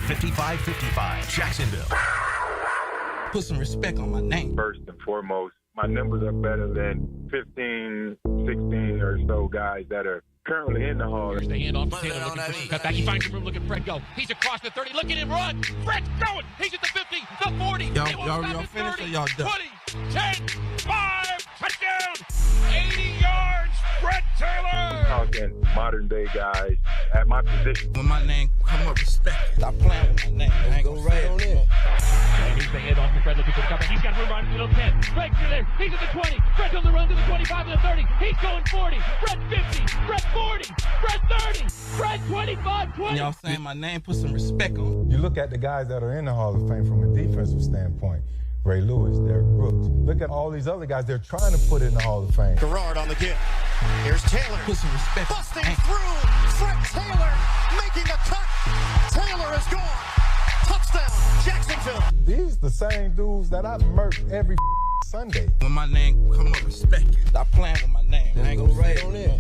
5555 Jacksonville. Put some respect on my name. First and foremost, my numbers are better than 15, 16 or so guys that are currently in the Hall. Here's the handoff to Taylor looking for some cutback. He finds the room. Look at Fred go. He's across the 30. Look at him run. Fred's going. He's at the 50, the 40. Y'all finished or y'all done? 20, 10, 5, touchdown. 80 yards. Fred Taylor. Talking modern day guys at my position. When my name come up, respect it. Stop playing with my name. I ain't gonna right on it. And here's the handoff to Fred looking for the cutback. He's got room right to the 10. Fred's there. He's at the 20. Fred's on the run to the 25 to the 30. He's going 40. Fred 50. Fred 40. Fred 30. Fred 25, 20. Y'all saying my name, put some respect on it. You look at the guys that are in the Hall of Fame from a defensive standpoint. Ray Lewis, Derrick Brooks. Look at all these other guys they're trying to put in the Hall of Fame. Gerard on the give. Here's Taylor. Put some respect. Busting through. Fred Taylor making a cut. Taylor is gone. Touchdown, Jacksonville. These the same dudes that I murked every Sunday. When my name come up, respect it. Stop playing with my name. I ain't gonna right on it.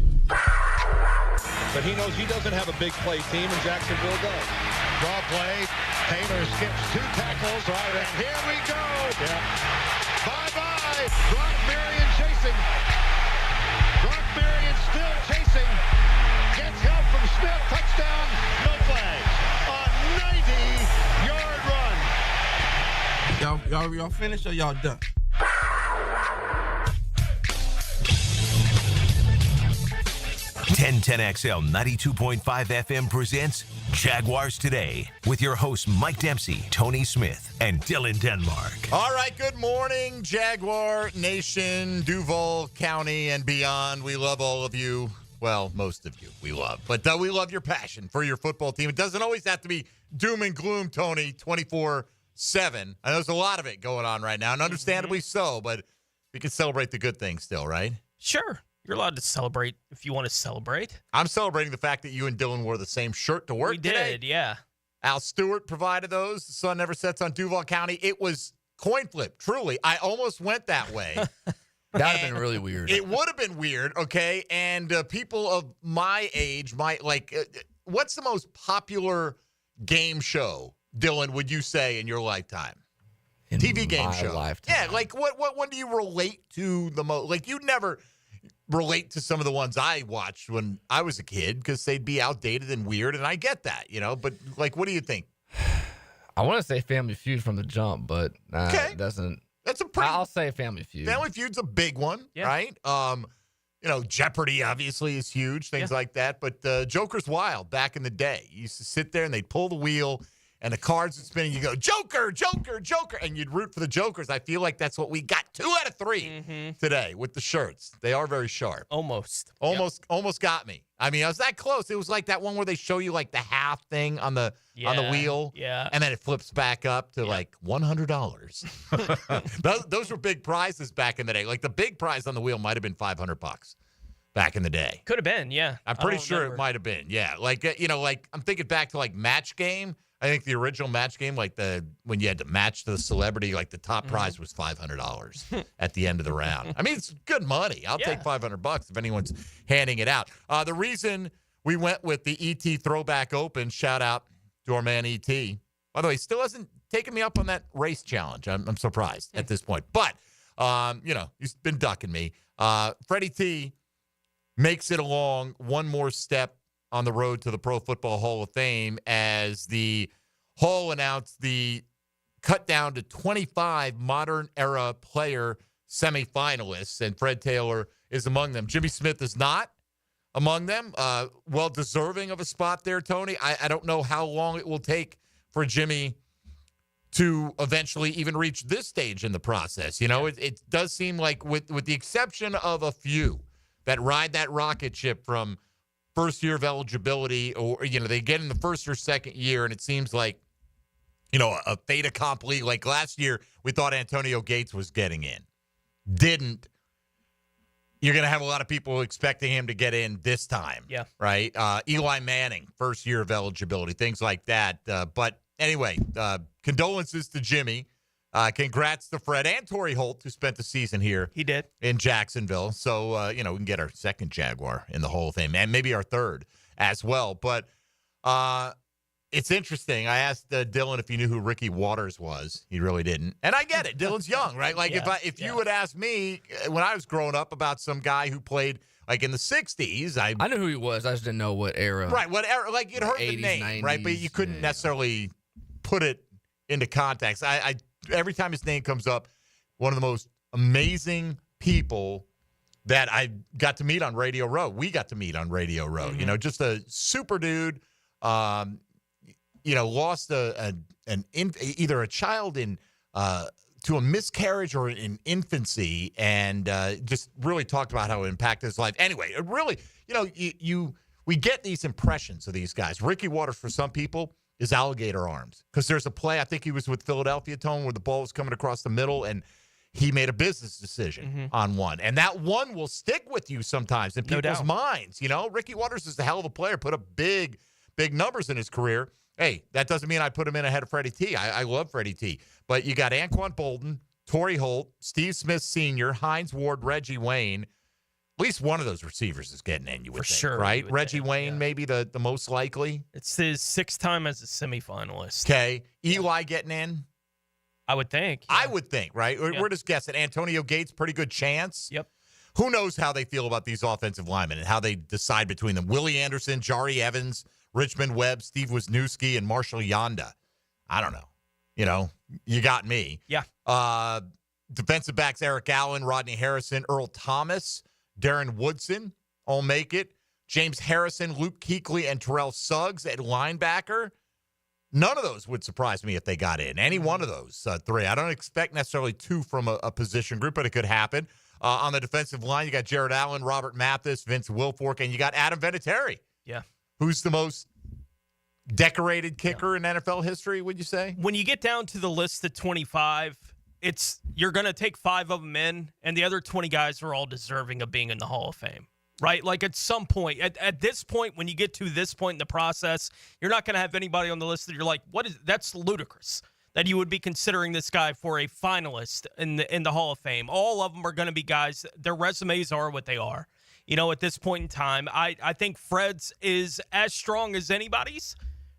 But he knows he doesn't have a big play team, and Jacksonville does. Draw play. Taylor skips 2 tackles. Right, and here we go. Yeah. Bye-bye. Brock Marion chasing. Brock Marion still chasing. Gets help from Smith. Touchdown. No flags. A 90-yard run. Y'all finished or y'all done? 1010XL 92.5 FM presents Jaguars Today with your hosts Mike Dempsey, Tony Smith, and Dylan Denmark. All right, good morning, Jaguar Nation, Duval County, and beyond. We love all of you. Well, most of you we love. But we love your passion for your football team. It doesn't always have to be doom and gloom, Tony, 24/7. I know there's a lot of it going on right now, and understandably so, but we can celebrate the good things still, right? Sure. You're allowed to celebrate if you want to celebrate. I'm celebrating the fact that you and Dylan wore the same shirt to work today. We did, yeah. Al Stewart provided those. The sun never sets on Duval County. It was coin flip, truly. I almost went that way. That would have been really weird. It would have been weird, okay? And people of my age might what's the most popular game show, Dylan, would you say, in your lifetime? In TV game my show. lifetime. Yeah, like what one do you relate to the most? Like, you'd never relate to some of the ones I watched when I was a kid because they'd be outdated and weird, and I get that, but like, what do you think? I want to say Family Feud from the jump, but Okay. it doesn't. That's a pretty. I'll say Family Feud. Family Feud's a big one, Yeah. right? Jeopardy obviously is huge, things like that. But Joker's Wild back in the day. You used to sit there and they'd pull the wheel and the cards would spin and you go, Joker, Joker, Joker. And you'd root for the Jokers. I feel like that's what we got 2 out of 3 today with the shirts. They are very sharp. Almost Got me. I mean, I was that close. It was like that one where they show you like the half thing on the wheel. Yeah. And then it flips back up to like $100. Those were big prizes back in the day. Like the big prize on the wheel might have been $500 back in the day. Could have been, yeah. I'm pretty sure it might have been. Yeah. Like, I'm thinking back to like Match Game. I think the original Match Game, like when you had to match the celebrity, like the top prize was $500 at the end of the round. I mean, it's good money. I'll take $500 if anyone's handing it out. The reason we went with the ET Throwback Open, shout out to our man ET. By the way, he still hasn't taken me up on that race challenge. I'm surprised at this point. But, he's been ducking me. Freddie T makes it along one more step on the road to the Pro Football Hall of Fame as the Hall announced the cut down to 25 modern-era player semifinalists, and Fred Taylor is among them. Jimmy Smith is not among them. Well-deserving of a spot there, Tony. I don't know how long it will take for Jimmy to eventually even reach this stage in the process. It does seem like with the exception of a few that ride that rocket ship from first year of eligibility, or they get in the first or second year, and it seems like a fait accompli. Like last year, we thought Antonio Gates was getting in, didn't. You're going to have a lot of people expecting him to get in this time, right? Eli Manning, first year of eligibility, things like that. But anyway, condolences to Jimmy. Congrats to Fred and Torrey Holt, who spent the season here. He did. In Jacksonville. So, we can get our second Jaguar in the Hall of Fame and maybe our third as well. But It's interesting. I asked Dylan if he knew who Ricky Waters was. He really didn't. And I get it. Dylan's young, right? Like if you would ask me when I was growing up about some guy who played like in the 60s, I knew who he was. I just didn't know what era. Right, what era. Like you'd heard 80s, the name, 90s, right? But you couldn't necessarily put it into context. I every time his name comes up, one of the most amazing people that I got to meet on Radio Row. We got to meet on Radio Row. Mm-hmm. You know, just a super dude. Lost either a child in to a miscarriage or in infancy, and just really talked about how it impacted his life. Anyway, it really, we get these impressions of these guys. Ricky Waters, for some people, is alligator arms because there's a play. I think he was with Philadelphia, Tone, where the ball was coming across the middle, and he made a business decision on one. And that one will stick with you sometimes in people's minds. You know, Ricky Waters is a hell of a player, put up big numbers in his career. Hey, that doesn't mean I put him in ahead of Freddie T. I love Freddie T. But you got Anquan Bolden, Torrey Holt, Steve Smith Sr., Hines Ward, Reggie Wayne. At least one of those receivers is getting in, you would think, sure, right? Reggie Wayne, maybe the most likely. It's his 6th time as a semifinalist. Okay. Eli getting in? I would think. Yeah. I would think, right? We're just guessing. Antonio Gates, pretty good chance. Yep. Who knows how they feel about these offensive linemen and how they decide between them. Willie Anderson, Jari Evans, Richmond Webb, Steve Wisniewski, and Marshall Yonda. I don't know. You know, you got me. Yeah. Defensive backs Eric Allen, Rodney Harrison, Earl Thomas, Darren Woodson all make it. James Harrison, Luke Kuechly, and Terrell Suggs at linebacker. None of those would surprise me if they got in. Any one of those three. I don't expect necessarily two from a position group, but it could happen. On the defensive line, you got Jared Allen, Robert Mathis, Vince Wilfork, and you got Adam Vinatieri. Yeah. Who's the most decorated kicker in NFL history, would you say? When you get down to the list of 25, you're going to take 5 of them in, and the other 20 guys are all deserving of being in the Hall of Fame. Right? Like at some point, at this point, when you get to this point in the process, you're not going to have anybody on the list that you're like, that's ludicrous that you would be considering this guy for a finalist in the Hall of Fame. All of them are going to be guys, their resumes are what they are. You know, at this point in time, I think Fred's is as strong as anybody's,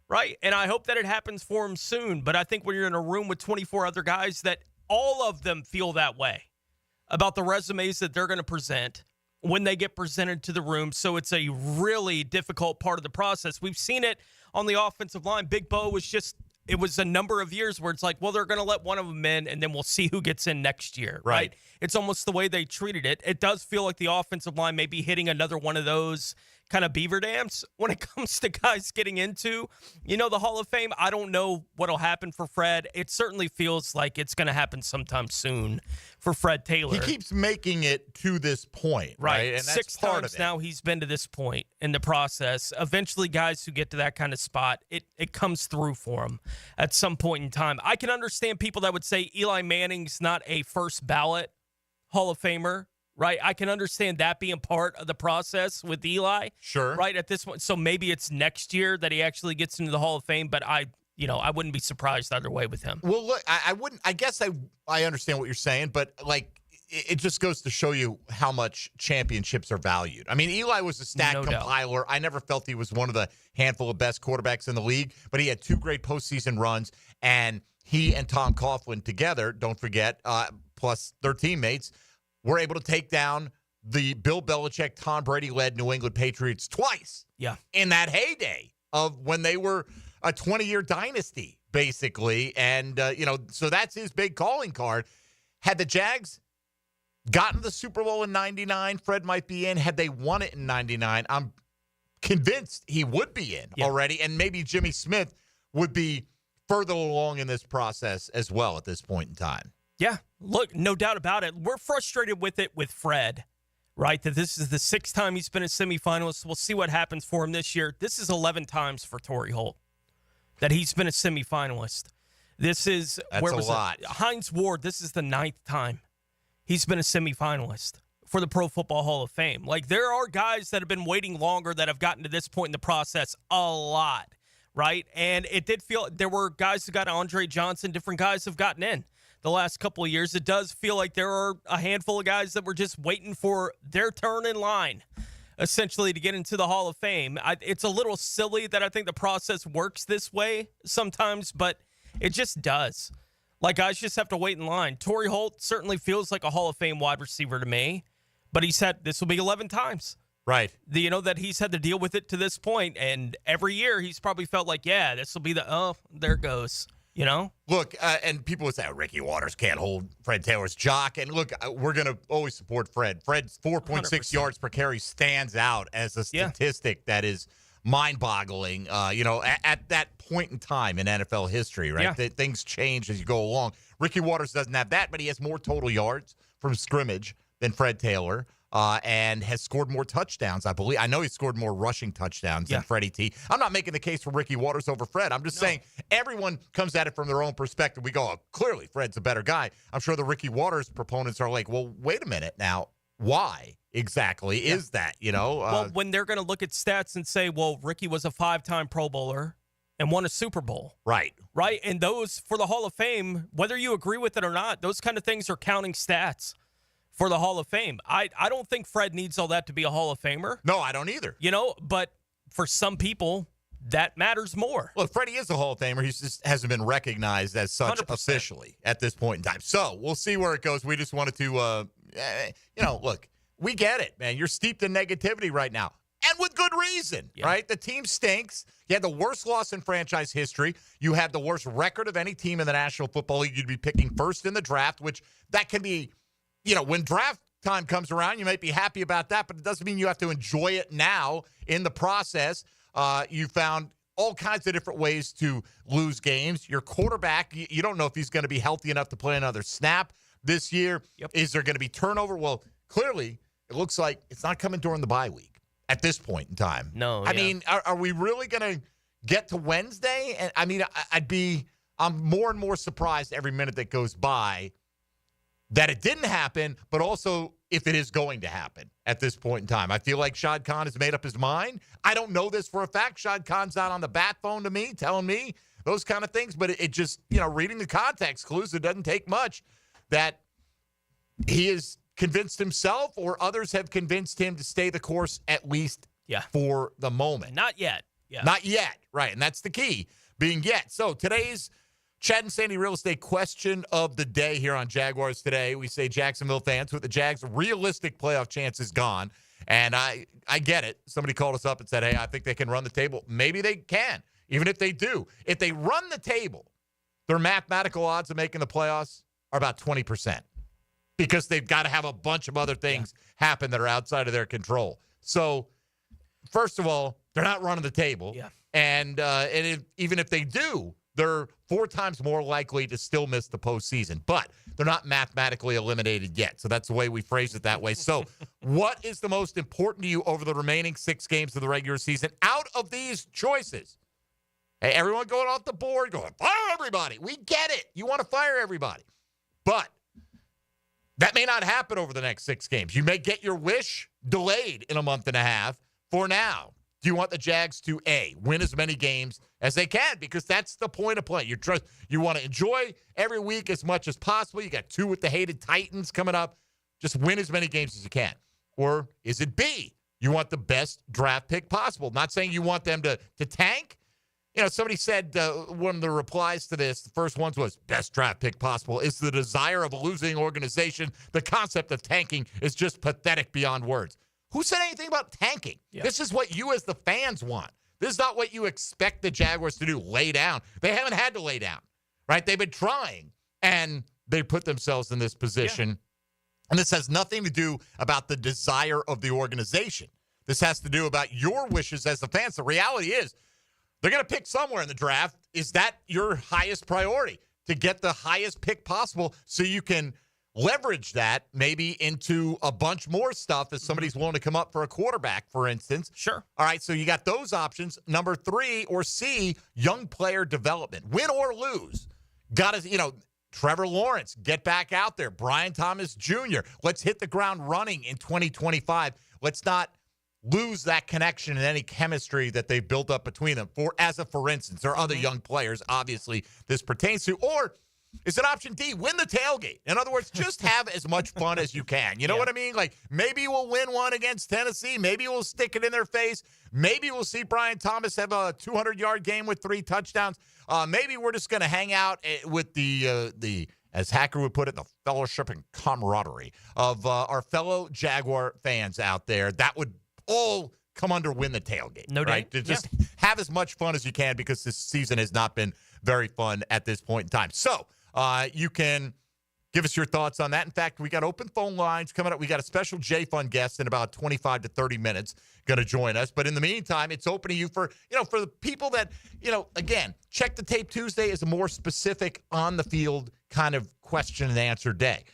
right? And I hope that it happens for him soon. But I think when you're in a room with 24 other guys, that all of them feel that way about the resumes that they're going to present when they get presented to the room. So it's a really difficult part of the process. We've seen it on the offensive line. Big Bo it was a number of years where it's like, well, they're going to let one of them in, and then we'll see who gets in next year, right? It's almost the way they treated it. It does feel like the offensive line may be hitting another one of those kind of beaver dams when it comes to guys getting into, the Hall of Fame. I don't know what'll happen for Fred. It certainly feels like it's going to happen sometime soon for Fred Taylor. He keeps making it to this point, right? And that's 6 part times of it. now he's been to this point in the process. Eventually, guys who get to that kind of spot, it comes through for them at some point in time. I can understand people that would say Eli Manning's not a first ballot Hall of Famer. Right, I can understand that being part of the process with Eli. Sure. Right, at this point, so maybe it's next year that he actually gets into the Hall of Fame. But I wouldn't be surprised either way with him. Well, look, I wouldn't. I guess I understand what you're saying, but like it just goes to show you how much championships are valued. I mean, Eli was a stat compiler. I never felt he was one of the handful of best quarterbacks in the league, but he had 2 great postseason runs, and he and Tom Coughlin together, don't forget, plus their teammates, were able to take down the Bill Belichick, Tom Brady-led New England Patriots twice. Yeah. In that heyday of when they were a 20-year dynasty, basically. And, so that's his big calling card. Had the Jags gotten the Super Bowl in 99, Fred might be in. Had they won it in 99, I'm convinced he would be in already. And maybe Jimmy Smith would be further along in this process as well at this point in time. Yeah, look, no doubt about it. We're frustrated with it with Fred, right? That this is the 6th time he's been a semifinalist. We'll see what happens for him this year. This is 11 times for Torrey Holt that he's been a semifinalist. That's a lot. Hines Ward, this is the 9th time he's been a semifinalist for the Pro Football Hall of Fame. Like, there are guys that have been waiting longer that have gotten to this point in the process a lot, right? And it did feel there were guys who got Andre Johnson, different guys have gotten in the last couple of years. It does feel like there are a handful of guys that were just waiting for their turn in line essentially to get into the Hall of Fame. It's a little silly that I think the process works this way sometimes, but it just does. Like, guys just have to wait in line. Torrey Holt certainly feels like a Hall of Fame wide receiver to me, but he said this will be 11 times. Right. That he's had to deal with it to this point, and every year he's probably felt like, yeah, this will be there it goes. Look, and people would say, Ricky Waters can't hold Fred Taylor's jock. And look, we're going to always support Fred. Fred's 4.6 100%. yards per carry stands out as a statistic that is mind-boggling, at that point in time in NFL history, right? Yeah. That things change as you go along. Ricky Waters doesn't have that, but he has more total yards from scrimmage than Fred Taylor. And has scored more touchdowns, I believe. I know he scored more rushing touchdowns than Freddie T. I'm not making the case for Ricky Waters over Fred. I'm just saying everyone comes at it from their own perspective. We go, clearly Fred's a better guy. I'm sure the Ricky Waters proponents are like, well, wait a minute now. Why exactly is that, Well, when they're going to look at stats and say, well, Ricky was a 5-time Pro Bowler and won a Super Bowl. Right. Right? And those, for the Hall of Fame, whether you agree with it or not, those kind of things are counting stats for the Hall of Fame. I don't think Fred needs all that to be a Hall of Famer. No, I don't either. But for some people, that matters more. Well, Freddie is a Hall of Famer. He just hasn't been recognized as such 100%. officially at this point in time. So we'll see where it goes. We just wanted to, look, we get it, man. You're steeped in negativity right now. And with good reason, right? The team stinks. You had the worst loss in franchise history. You had the worst record of any team in the National Football League. You'd be picking first in the draft, which that can be, when draft time comes around, you might be happy about that, but it doesn't mean you have to enjoy it now in the process. You found all kinds of different ways to lose games. Your quarterback, you don't know if he's going to be healthy enough to play another snap this year. Yep. Is there going to be turnover? Well, clearly, it looks like it's not coming during the bye week at this point in time. No. I mean, are we really going to get to Wednesday? And I mean, I'm more and more surprised every minute that goes by that it didn't happen, but also if it is going to happen at this point in time. I feel like Shad Khan has made up his mind. I don't know this for a fact. Shad Khan's not on the bat phone to me, telling me those kind of things, but it just, reading the context clues, it doesn't take much that he has convinced himself or others have convinced him to stay the course at least for the moment. Not yet. Yeah. Not yet, right, and that's the key, being yet. So today's Chad and Sandy Real Estate question of the day here on Jaguars Today. We say Jacksonville fans, with the Jags' realistic playoff chance is gone. And I get it. Somebody called us up and said, hey, I think they can run the table. Maybe they can, even if they do. If they run the table, their mathematical odds of making the playoffs are about 20% because they've got to have a bunch of other things happen that are outside of their control. So, first of all, they're not running the table. Yeah. And even if they do, they're 4 times more likely to still miss the postseason, but they're not mathematically eliminated yet. So that's the way we phrase it that way. So what is the most important to you over the remaining 6 games of the regular season out of these choices? Hey, everyone going off the board, going, fire everybody. We get it. You want to fire everybody. But that may not happen over the next 6 games. You may get your wish delayed in a month and a half. For now, do you want the Jags to, A, win as many games as they can? Because that's the point of play. You want to enjoy every week as much as possible. You got 2 with the hated Titans coming up. Just win as many games as you can. Or is it B, you want the best draft pick possible? Not saying you want them to tank. Somebody said one of the replies to this, the first ones was, best draft pick possible is the desire of a losing organization. The concept of tanking is just pathetic beyond words. Who said anything about tanking? Yeah. This is what you as the fans want. This is not what you expect the Jaguars to do, lay down. They haven't had to lay down, right? They've been trying, and they put themselves in this position. Yeah. And this has nothing to do about the desire of the organization. This has to do about your wishes as the fans. The reality is they're going to pick somewhere in the draft. Is that your highest priority? To get the highest pick possible so you can leverage that maybe into a bunch more stuff if somebody's willing to come up for a quarterback, for instance. Sure. All right, so you got those options. Number 3 or C, young player development. Win or lose. Got to, Trevor Lawrence, get back out there. Brian Thomas Jr., let's hit the ground running in 2025. Let's not lose that connection and any chemistry that they've built up between them. For instance, there are other young players, obviously, this pertains to. Or is that option D, win the tailgate. In other words, just have as much fun as you can. You know what I mean? Like, maybe we'll win one against Tennessee. Maybe we'll stick it in their face. Maybe we'll see Brian Thomas have a 200-yard game with 3 touchdowns. Maybe we're just going to hang out with the as Hacker would put it, the fellowship and camaraderie of our fellow Jaguar fans out there. That would all come under win the tailgate. No doubt. Right? To just have as much fun as you can, because this season has not been very fun at this point in time. So you can give us your thoughts on that. In fact, we got open phone lines coming up. We got a special J-Fun guest in about 25 to 30 minutes going to join us. But in the meantime, it's open to you for the people that, again, Check the Tape Tuesday is a more specific on-the-field kind of question and answer day.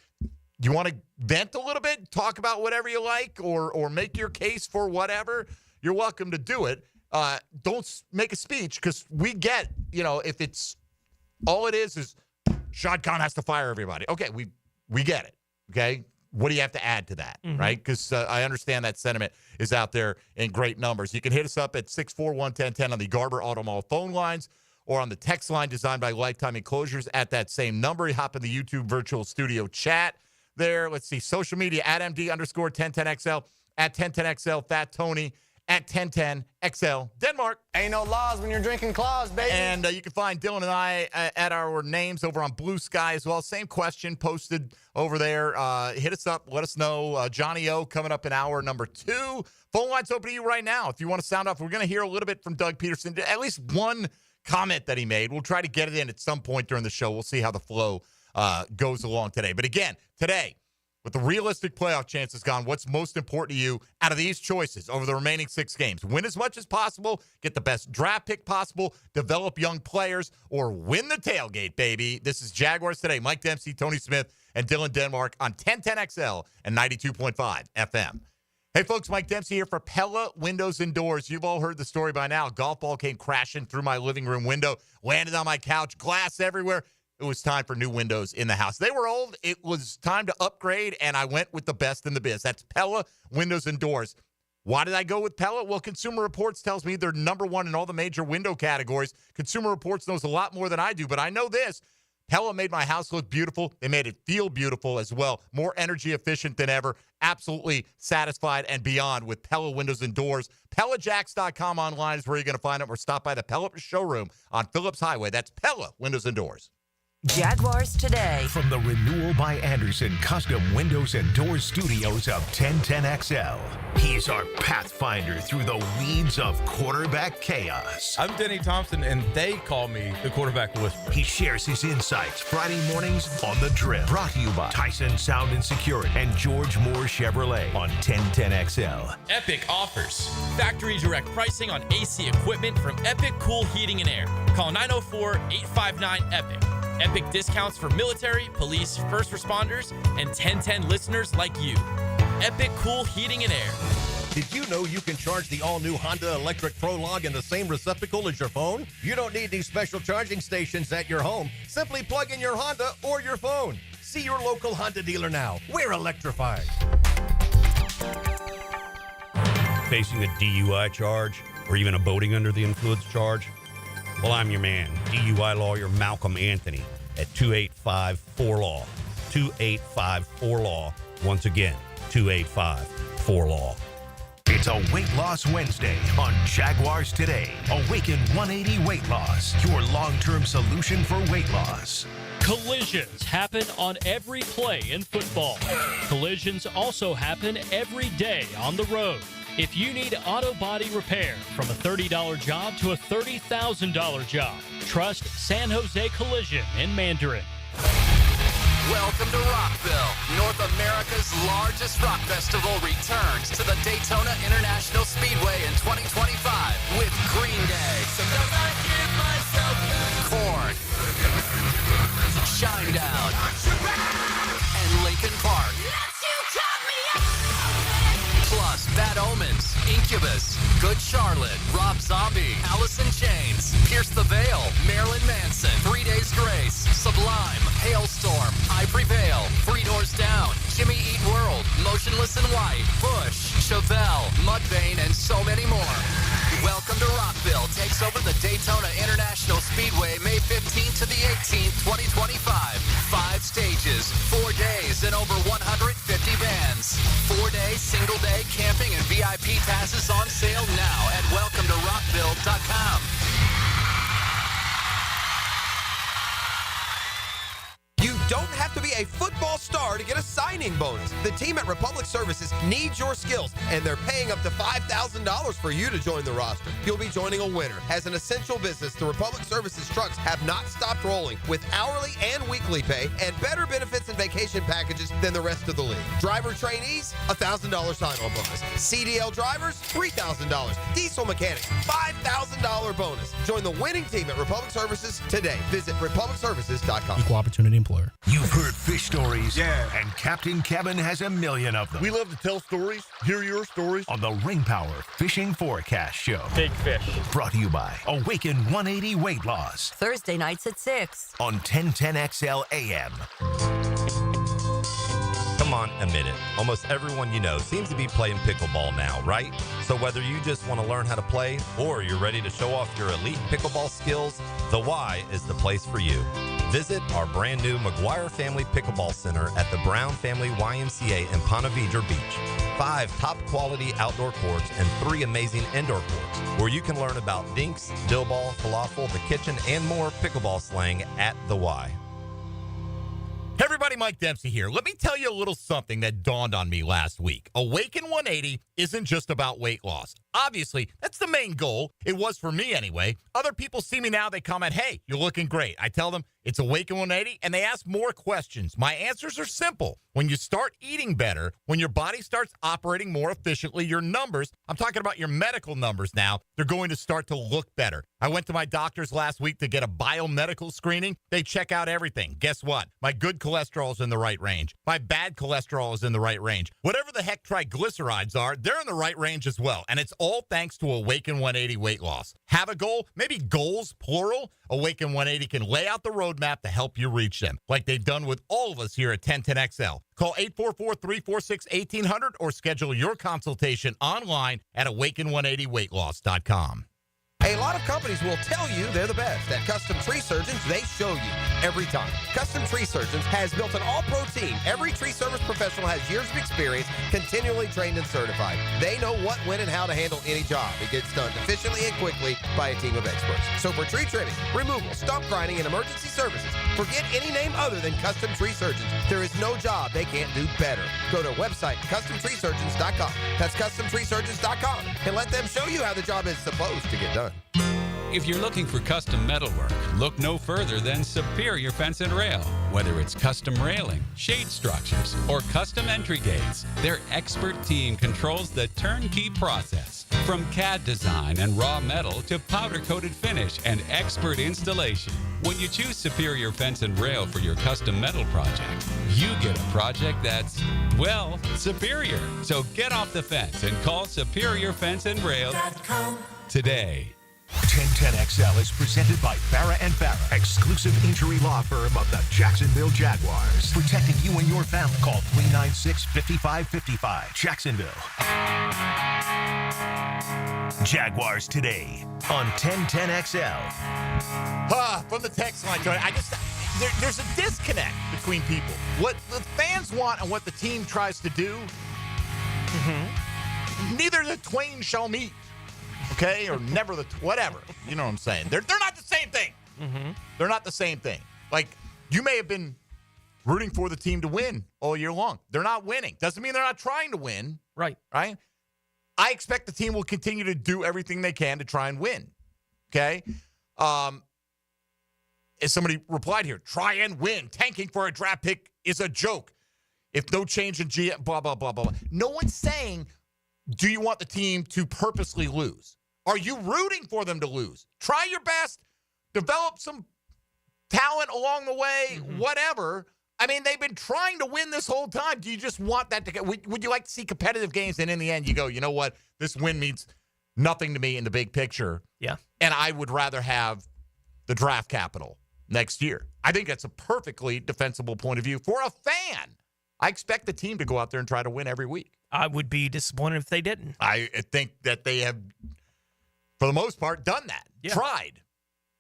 You want to vent a little bit, talk about whatever you like, or make your case for whatever, you're welcome to do it. Don't make a speech, because we get, if it's all it is Shad Khan has to fire everybody. Okay, we get it. Okay, what do you have to add to that, right? Because I understand that sentiment is out there in great numbers. You can hit us up at 641-1010 on the Garber Auto Mall phone lines, or on the text line designed by Lifetime Enclosures at that same number. You hop in the YouTube virtual studio chat there. Let's see, social media at MD_1010XL, at 1010XL, Fat Tony, at 1010XL, Denmark. Ain't no laws when you're drinking claws, baby. And you can find Dylan and I at our names over on Blue Sky as well. Same question posted over there. Hit us up. Let us know. Johnny O coming up in hour number 2. Phone lines open to you right now. If you want to sound off, we're going to hear a little bit from Doug Peterson. At least one comment that he made. We'll try to get it in at some point during the show. We'll see how the flow goes along today. But again, today, with the realistic playoff chances gone, what's most important to you out of these choices over the remaining 6 games? Win as much as possible, get the best draft pick possible, develop young players, or win the tailgate, baby. This is Jaguars Today. Mike Dempsey, Tony Smith, and Dylan Denmark on 1010XL and 92.5 FM. Hey, folks, Mike Dempsey here for Pella Windows and Doors. You've all heard the story by now. A golf ball came crashing through my living room window, landed on my couch, glass everywhere. It was time for new windows in the house. They were old. It was time to upgrade, and I went with the best in the biz. That's Pella Windows and Doors. Why did I go with Pella? Well, Consumer Reports tells me they're number 1 in all the major window categories. Consumer Reports knows a lot more than I do, but I know this. Pella made my house look beautiful. They made it feel beautiful as well. More energy efficient than ever. Absolutely satisfied and beyond with Pella Windows and Doors. PellaJacks.com online is where you're going to find them, or stop by the Pella showroom on Phillips Highway. That's Pella Windows and Doors. Jaguars Today. From the Renewal by Anderson Custom Windows and Doors Studios of 1010XL. He's our pathfinder through the weeds of quarterback chaos. I'm Denny Thompson, and they call me the quarterback whisperer. He shares his insights Friday mornings on The Drip. Brought to you by Tyson Sound and Security and George Moore Chevrolet on 1010XL. Epic offers. Factory direct pricing on AC equipment from Epic Cool Heating and Air. Call 904-859-EPIC. Epic discounts for military, police, first responders, and 1010 listeners like you. Epic Cool Heating and Air. Did you know you can charge the all-new Honda Electric Prologue in the same receptacle as your phone? You don't need these special charging stations at your home. Simply plug in your Honda or your phone. See your local Honda dealer now. We're electrified. Facing a DUI charge or even a boating under the influence charge? Well, I'm your man, DUI lawyer Malcolm Anthony at 285-4LAW. 285-4LAW. Once again, 285-4LAW. It's a Weight Loss Wednesday on Jaguars Today. Awaken 180 Weight Loss, your long-term solution for weight loss. Collisions happen on every play in football. Collisions also happen every day on the road. If you need auto body repair, from a $30 job to a $30,000 job, trust San Jose Collision in Mandarin. Welcome to Rockville. North America's largest rock festival returns to the Daytona International Speedway in 2025 with Green Day, Korn, Shinedown, and Linkin Park. Plus, Bad Omens, Incubus, Good Charlotte, Rob Zombie, Alice in Chains, Pierce the Veil, Marilyn Manson, 3 Days Grace, Sublime, Hailstorm, I Prevail, 3 Doors Down, Jimmy Eat World, Motionless in White, Bush, Chevelle, Mudvayne, and so many more. Welcome to Rockville takes over the Daytona International Speedway May 15th to the 18th, 2025. don't have to be a football star to get a signing bonus. The team at Republic Services needs your skills, and they're paying up to $5,000 for you to join the roster. You'll be joining a winner. As an essential business, the Republic Services trucks have not stopped rolling with hourly and weekly pay and better benefits and vacation packages than the rest of the league. Driver trainees, $1,000 sign-on bonus. CDL drivers, $3,000. Diesel mechanics, $5,000 bonus. Join the winning team at Republic Services today. Visit republicservices.com. Equal opportunity employer. You've heard fish stories. Yeah. And Captain Kevin has a million of them. We love to tell stories, hear your stories. On the Ring Power Fishing Forecast Show. Big fish. Brought to you by Awaken 180 Weight Loss. Thursday nights at 6. On 1010XL AM. Come on, admit it. Almost everyone you know seems to be playing pickleball now, right? So whether you just want to learn how to play or you're ready to show off your elite pickleball skills, the Y is the place for you. Visit our brand new McGuire Family Pickleball Center at the Brown Family YMCA in Ponte Vedra Beach. 5 top quality outdoor courts and 3 amazing indoor courts where you can learn about dinks, dill ball, falafel, the kitchen, and more pickleball slang at the Y. Hey everybody, Mike Dempsey here. Let me tell you a little something that dawned on me last week. Awaken 180 isn't just about weight loss. Obviously, that's the main goal. It was for me anyway. Other people see me now, they comment, hey, you're looking great. I tell them it's Awaken 180, and they ask more questions. My answers are simple. When you start eating better, when your body starts operating more efficiently, your numbers, I'm talking about your medical numbers now, they're going to start to look better. I went to my doctors last week to get a biomedical screening. They check out everything. Guess what? My good cholesterol is in the right range. My bad cholesterol is in the right range. Whatever the heck triglycerides are, they're in the right range as well. And it's all thanks to Awaken 180 weight loss. Have a goal, maybe goals, plural. Awaken 180 can lay out the roadmap to help you reach them, like they've done with all of us here at 1010XL. Call 844-346-1800 or schedule your consultation online at awaken180weightloss.com. A lot of companies will tell you they're the best. At Custom Tree Surgeons, they show you every time. Custom Tree Surgeons has built an all-pro team. Every tree service professional has years of experience, continually trained and certified. They know what, when, and how to handle any job. It gets done efficiently and quickly by a team of experts. So for tree trimming, removal, stump grinding, and emergency services, forget any name other than Custom Tree Surgeons. There is no job they can't do better. Go to our website, CustomTreeSurgeons.com. That's CustomTreeSurgeons.com. And let them show you how the job is supposed to get done. If you're looking for custom metalwork, look no further than Superior Fence and Rail. Whether it's custom railing, shade structures, or custom entry gates, their expert team controls the turnkey process. From CAD design and raw metal to powder-coated finish and expert installation. When you choose Superior Fence and Rail for your custom metal project, you get a project that's, well, superior. So get off the fence and call Superior Fence and Rail today. 1010XL is presented by Farrah & Farrah, exclusive injury law firm of the Jacksonville Jaguars. Protecting you and your family. Call 396-5555. Jacksonville. Jaguars today on 1010XL. From the text line, Tony, there's a disconnect between people. What the fans want and what the team tries to do, neither the twain shall meet. Okay, or never whatever. You know what I'm saying? They're not the same thing. They're not the same thing. Like, you may have been rooting for the team to win all year long. They're not winning. Doesn't mean they're not trying to win. Right. I expect the team will continue to do everything they can to try and win. Okay? As somebody replied here, try and win. Tanking for a draft pick is a joke. If no change in GM, blah, blah, blah, blah. No one's saying, do you want the team to purposely lose? Are you rooting for them to lose? Try your best. Develop some talent along the way, whatever. I mean, they've been trying to win this whole time. Do you just want that to get? Would you like to see competitive games? And in the end, you go, you know what? This win means nothing to me in the big picture. Yeah. And I would rather have the draft capital next year. I think that's a perfectly defensible point of view for a fan. I expect the team to go out there and try to win every week. I would be disappointed if they didn't. I think that they have, for the most part, done that. Yeah. Tried.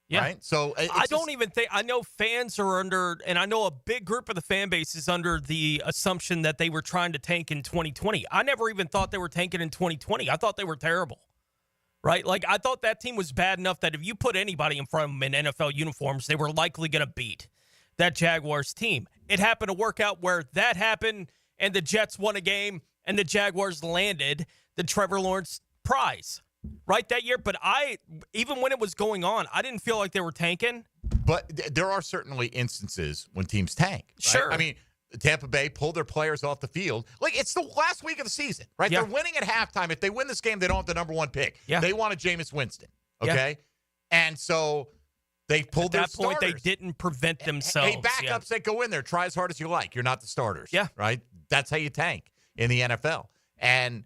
Yeah. Right? So I don't even think, I know fans are under, and I know a big group of the fan base is under the assumption that they were trying to tank in 2020. I never even thought they were tanking in 2020. I thought they were terrible. Right? Like, I thought that team was bad enough that if you put anybody in front of them in NFL uniforms, they were likely going to beat that Jaguars team. it happened to work out where that happened and the Jets won a game and the Jaguars landed the Trevor Lawrence prize, right, that year. But even when it was going on, I didn't feel like they were tanking. But there are certainly instances when teams tank. Right? Sure. I mean, Tampa Bay pulled their players off the field. Like, it's the last week of the season, right? Yeah. They're winning at halftime. If they win this game, they don't have the number one pick. Yeah. They wanted Jameis Winston, okay? Yeah. And so they pulled their starters. At that point, they didn't prevent themselves. Hey, backups that go in there. Try as hard as you like. You're not the starters. Yeah. Right? That's how you tank in the NFL. And,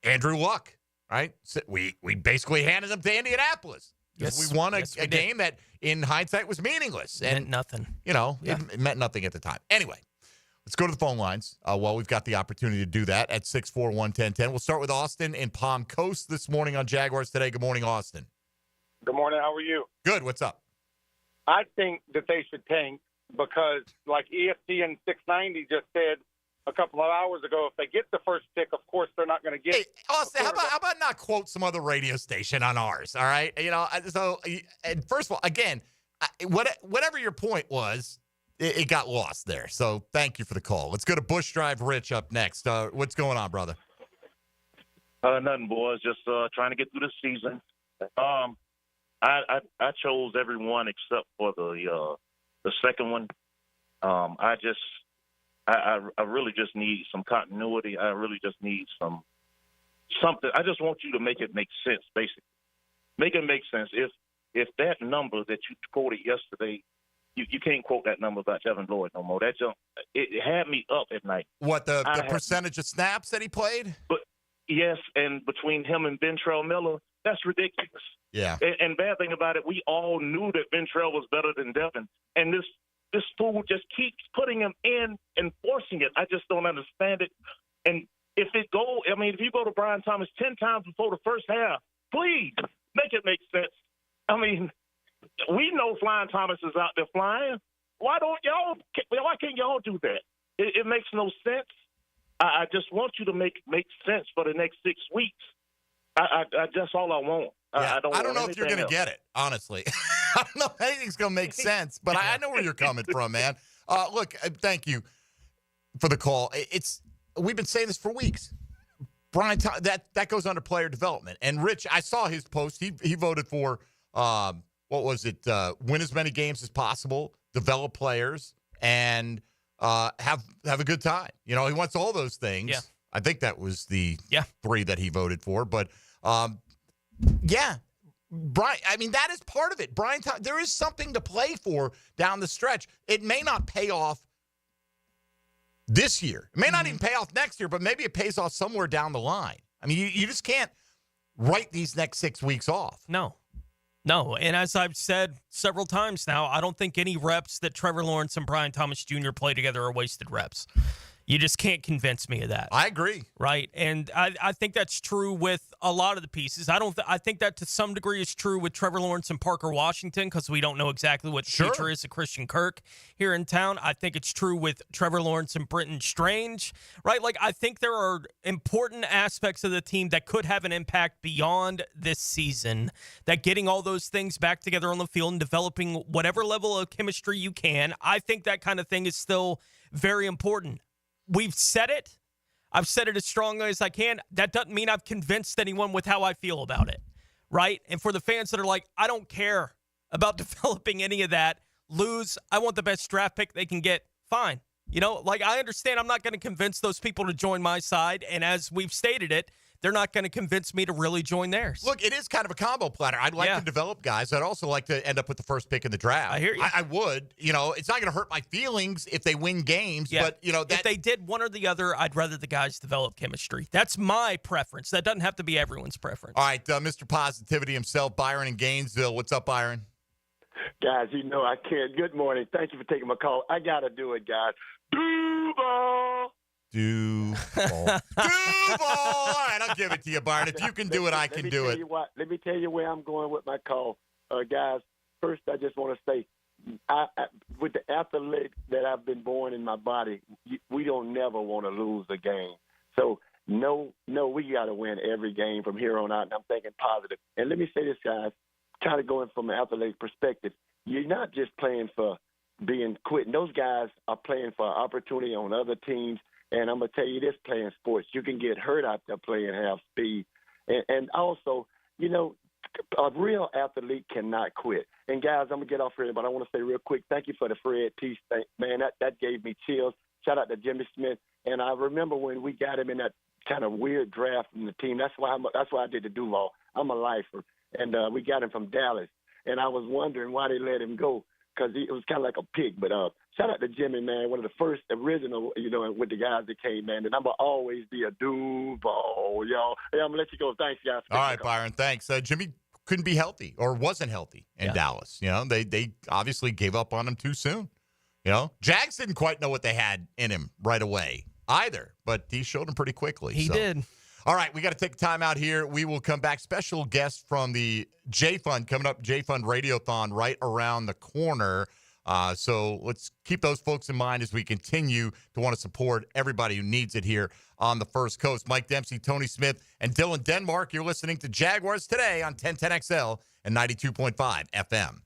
Andrew Luck, right? So we basically handed them to Indianapolis. Yes, we won a we game that, in hindsight, was meaningless. It meant nothing. It meant nothing at the time. Anyway, let's go to the phone lines while we've got the opportunity to do that at 641-1010. We'll start with Austin in Palm Coast this morning on Jaguars Today. Good morning, Austin. Good morning. How are you? Good. What's up? I think that they should tank because, like ESPN 690 just said a couple of hours ago, if they get the first pick, of course they're not going to get. Hey, Austin, how about not quote some other radio station on ours? All right, So, and first of all, again, whatever your point was, it got lost there. So, thank you for the call. Let's go to Bush Drive Rich up next. What's going on, brother? Nothing, boys. Just trying to get through the season. I chose everyone except for the second one. I really just need some continuity. I really just need something. I just want you to make it make sense, basically. Make it make sense. If that number that you quoted yesterday, you can't quote that number about Devin Lloyd no more. It had me up at night. What, the percentage of snaps that he played? But yes, and between him and Ventrell Miller, that's ridiculous. Yeah. And bad thing about it, we all knew that Ventrell was better than Devin. And this fool just keeps putting him in and forcing it. I just don't understand it. And if you go to Brian Thomas 10 times before the first half, please make it make sense. I mean, we know Flying Thomas is out there flying. Why can't y'all do that? It makes no sense. I just want you to make sense for the next 6 weeks. That's all I want. Yeah, I don't know if you're going to get it, honestly. I don't know if anything's going to make sense, but I know where you're coming from, man. Look, thank you for the call. We've been saying this for weeks. Brian, that goes under player development. And Rich, I saw his post. He voted for, what was it, win as many games as possible, develop players, and have a good time. He wants all those things. Yeah. I think that was the 3 that he voted for. But, Brian, I mean, that is part of it. Brian, there is something to play for down the stretch. It may not pay off this year. It may not even pay off next year, but maybe it pays off somewhere down the line. I mean, you just can't write these next 6 weeks off. No. And as I've said several times now, I don't think any reps that Trevor Lawrence and Brian Thomas Jr. play together are wasted reps. You just can't convince me of that. I agree. Right? And I think that's true with a lot of the pieces. I think that to some degree is true with Trevor Lawrence and Parker Washington because we don't know exactly what the future is of Christian Kirk here in town. I think it's true with Trevor Lawrence and Britton Strange, right? Like, I think there are important aspects of the team that could have an impact beyond this season, that getting all those things back together on the field and developing whatever level of chemistry you can, I think that kind of thing is still very important. We've said it. I've said it as strongly as I can. That doesn't mean I've convinced anyone with how I feel about it, right? And for the fans that are like, I don't care about developing any of that, I want the best draft pick they can get, fine. I understand I'm not going to convince those people to join my side, and as we've stated it, they're not going to convince me to really join theirs. Look, it is kind of a combo platter. I'd like to develop guys. I'd also like to end up with the first pick in the draft. I hear you. I would. It's not going to hurt my feelings if they win games, but, if they did one or the other, I'd rather the guys develop chemistry. That's my preference. That doesn't have to be everyone's preference. All right, Mr. Positivity himself, Byron in Gainesville. What's up, Byron? Guys, I can't. Good morning. Thank you for taking my call. I got to do it, guys. Duval. Duval. All right, I'll give it to you, Byron. If you can do it, I can do it. Let me tell you where I'm going with my call. Guys, first I just want to say, with the athletics that I've been born in my body, we don't never want to lose a game. So, no, we got to win every game from here on out, and I'm thinking positive. And let me say this, guys, kind of going from an athletic perspective, you're not just playing for being quitting. Those guys are playing for an opportunity on other teams. And I'm going to tell you this, playing sports, you can get hurt out there playing half speed. And also, you know, a real athlete cannot quit. And, guys, I'm going to get off here, but I want to say real quick, thank you for the Fred Teese thing. Man, that gave me chills. Shout out to Jimmy Smith. And I remember when we got him in that kind of weird draft from the team. That's why I did the Duval. I'm a lifer. And we got him from Dallas. And I was wondering why they let him go, because it was kind of like a pig. But shout out to Jimmy, man, one of the first original, you know, with the guys that came, man. And I'm going to always be a Duval, y'all. Hey, I'm going to let you go. Thanks, guys. All right, Byron, thanks. Jimmy couldn't be healthy or wasn't healthy in Dallas. You know, they obviously gave up on him too soon. You know, Jags didn't quite know what they had in him right away either, but he showed him pretty quickly. He did. All right, we got to take time out here. We will come back. Special guest from the J-Fund coming up, J-Fund Radiothon right around the corner. So let's keep those folks in mind as we continue to want to support everybody who needs it here on the First Coast. Mike Dempsey, Tony Smith, and Dylan Denmark. You're listening to Jaguars Today on 1010XL and 92.5 FM.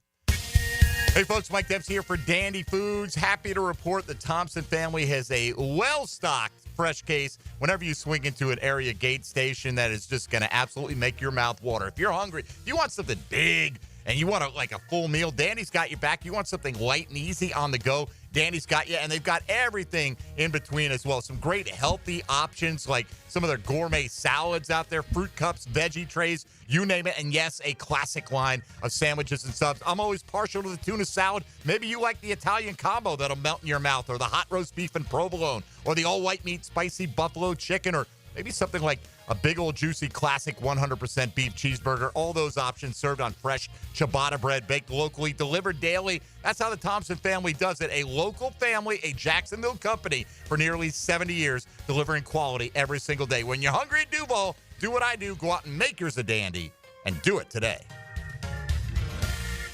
Hey, folks, Mike Dempsey here for Dandy Foods. Happy to report the Thompson family has a well-stocked fresh case whenever you swing into an area gate station that is just going to absolutely make your mouth water. If you're hungry, if you want something big and you want a full meal, Dandy's got your back. You want something light and easy on the go, Dandy's got you, and they've got everything in between as well. Some great healthy options like some of their gourmet salads out there, fruit cups, veggie trays, you name it. And yes, a classic line of sandwiches and subs. I'm always partial to the tuna salad. Maybe you like the Italian combo that'll melt in your mouth, or the hot roast beef and provolone, or the all-white meat spicy buffalo chicken, or maybe something like a big old juicy classic 100% beef cheeseburger. All those options served on fresh ciabatta bread, baked locally, delivered daily. That's how the Thompson family does it. A local family, a Jacksonville company for nearly 70 years, delivering quality every single day. When you're hungry at Duval, do what I do. Go out and make yours a dandy, and do it today.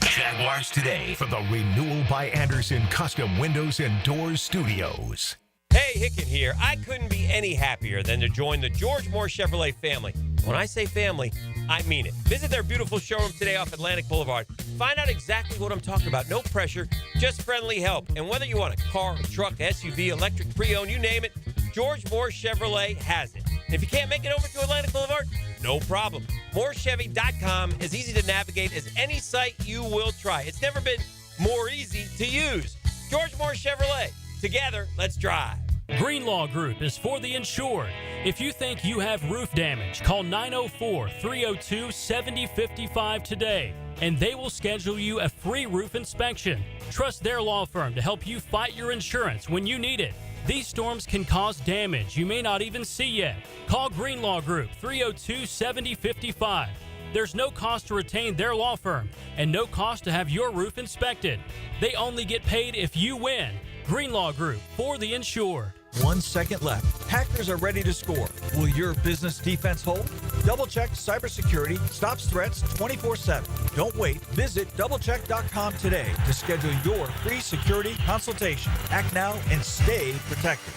Jaguars Today for the Renewal by Anderson Custom Windows and Doors Studios. Hey, Hicken here. I couldn't be any happier than to join the George Moore Chevrolet family. When I say family, I mean it. Visit their beautiful showroom today off Atlantic Boulevard. Find out exactly what I'm talking about. No pressure, just friendly help. And whether you want a car, a truck, SUV, electric, pre-owned, you name it, George Moore Chevrolet has it. And if you can't make it over to Atlantic Boulevard, no problem. MooreChevy.com is easy to navigate as any site you will try. It's never been more easy to use. George Moore Chevrolet. Together, let's drive. Greenlaw Group is for the insured. If you think you have roof damage, call 904-302-7055 today, and they will schedule you a free roof inspection. Trust their law firm to help you fight your insurance when you need it. These storms can cause damage you may not even see yet. Call Greenlaw Group, 302-7055. There's no cost to retain their law firm and no cost to have your roof inspected. They only get paid if you win. Greenlaw Group, for the insured. 1 second left. Hackers are ready to score. Will your business defense hold? Double-check cybersecurity stops threats 24/7. Don't wait. Visit doublecheck.com today to schedule your free security consultation. Act now and stay protected.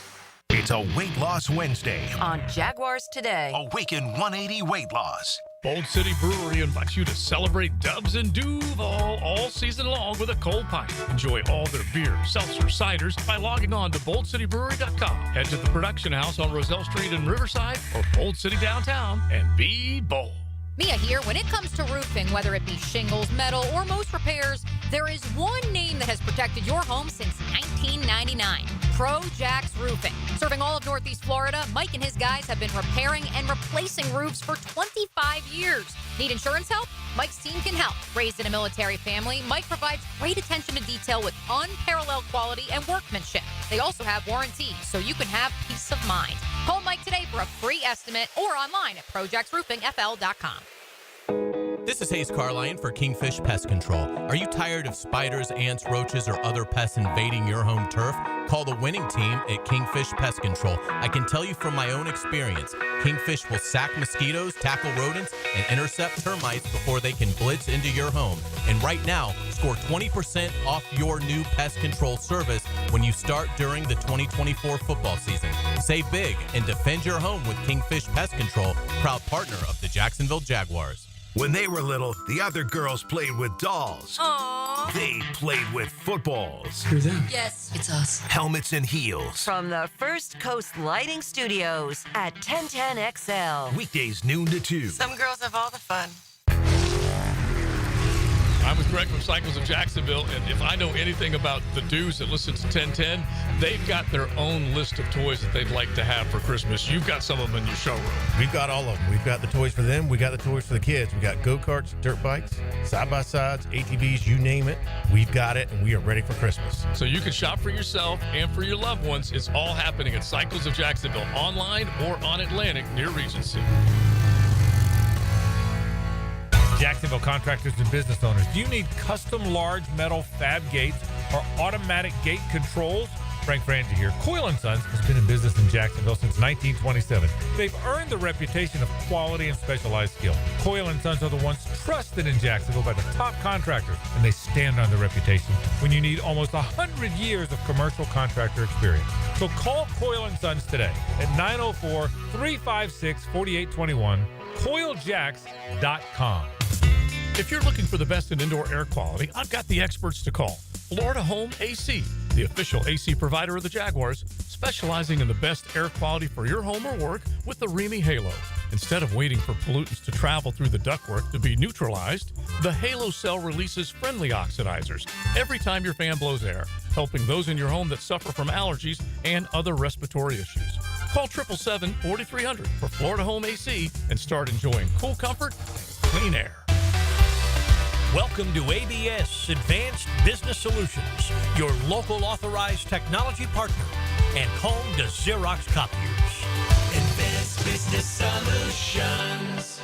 It's a Weight Loss Wednesday on Jaguars Today. Awaken 180 Weight Loss. Bold City Brewery invites you to celebrate Dubs and Duval all season long with a cold pint. Enjoy all their beer, seltzer, ciders by logging on to boldcitybrewery.com. Head to the production house on Roselle Street in Riverside or Bold City downtown and be bold. Mia here. When it comes to roofing, whether it be shingles, metal, or most repairs, there is one name that has protected your home since 1999. Pro-Jax Roofing. Serving all of Northeast Florida, Mike and his guys have been repairing and replacing roofs for 25 years. Need insurance help? Mike's team can help. Raised in a military family, Mike provides great attention to detail with unparalleled quality and workmanship. They also have warranties, so you can have peace of mind. Call Mike today for a free estimate or online at projaxroofingfl.com. This is Hayes Carline for Kingfish Pest Control. Are you tired of spiders, ants, roaches, or other pests invading your home turf? Call the winning team at Kingfish Pest Control. I can tell you from my own experience, Kingfish will sack mosquitoes, tackle rodents, and intercept termites before they can blitz into your home. And right now, score 20% off your new pest control service when you start during the 2024 football season. Save big and defend your home with Kingfish Pest Control, proud partner of the Jacksonville Jaguars. When they were little, the other girls played with dolls. Aww. They played with footballs. Who them? Yes, it's us. Helmets and heels. From the First Coast Lighting Studios at 1010XL. Weekdays noon to 2. Some girls have all the fun. I'm with Greg from Cycles of Jacksonville, and if I know anything about the dudes that listen to 1010, they've got their own list of toys that they'd like to have for Christmas. You've got some of them in your showroom. We've got all of them. We've got the toys for them. We got the toys for the kids. We got go-karts, dirt bikes, side-by-sides, ATVs, you name it. We've got it, and we are ready for Christmas. So you can shop for yourself and for your loved ones. It's all happening at Cycles of Jacksonville, online or on Atlantic near Regency. Jacksonville contractors and business owners, do you need custom large metal fab gates or automatic gate controls? Frank Frangie here. Coyle & Sons has been in business in Jacksonville since 1927. They've earned the reputation of quality and specialized skill. Coyle & Sons are the ones trusted in Jacksonville by the top contractors, and they stand on their reputation when you need almost 100 years of commercial contractor experience. So call Coyle & Sons today at 904-356-4821, coiljacks.com. If you're looking for the best in indoor air quality, I've got the experts to call. Florida Home AC, the official AC provider of the Jaguars, specializing in the best air quality for your home or work with the Remy Halo. Instead of waiting for pollutants to travel through the ductwork to be neutralized, the Halo cell releases friendly oxidizers every time your fan blows air, helping those in your home that suffer from allergies and other respiratory issues. Call 777-4300 for Florida Home AC and start enjoying cool comfort and clean air. Welcome to ABS Advanced Business Solutions, your local authorized technology partner and home to Xerox copiers. Advanced Business Solutions.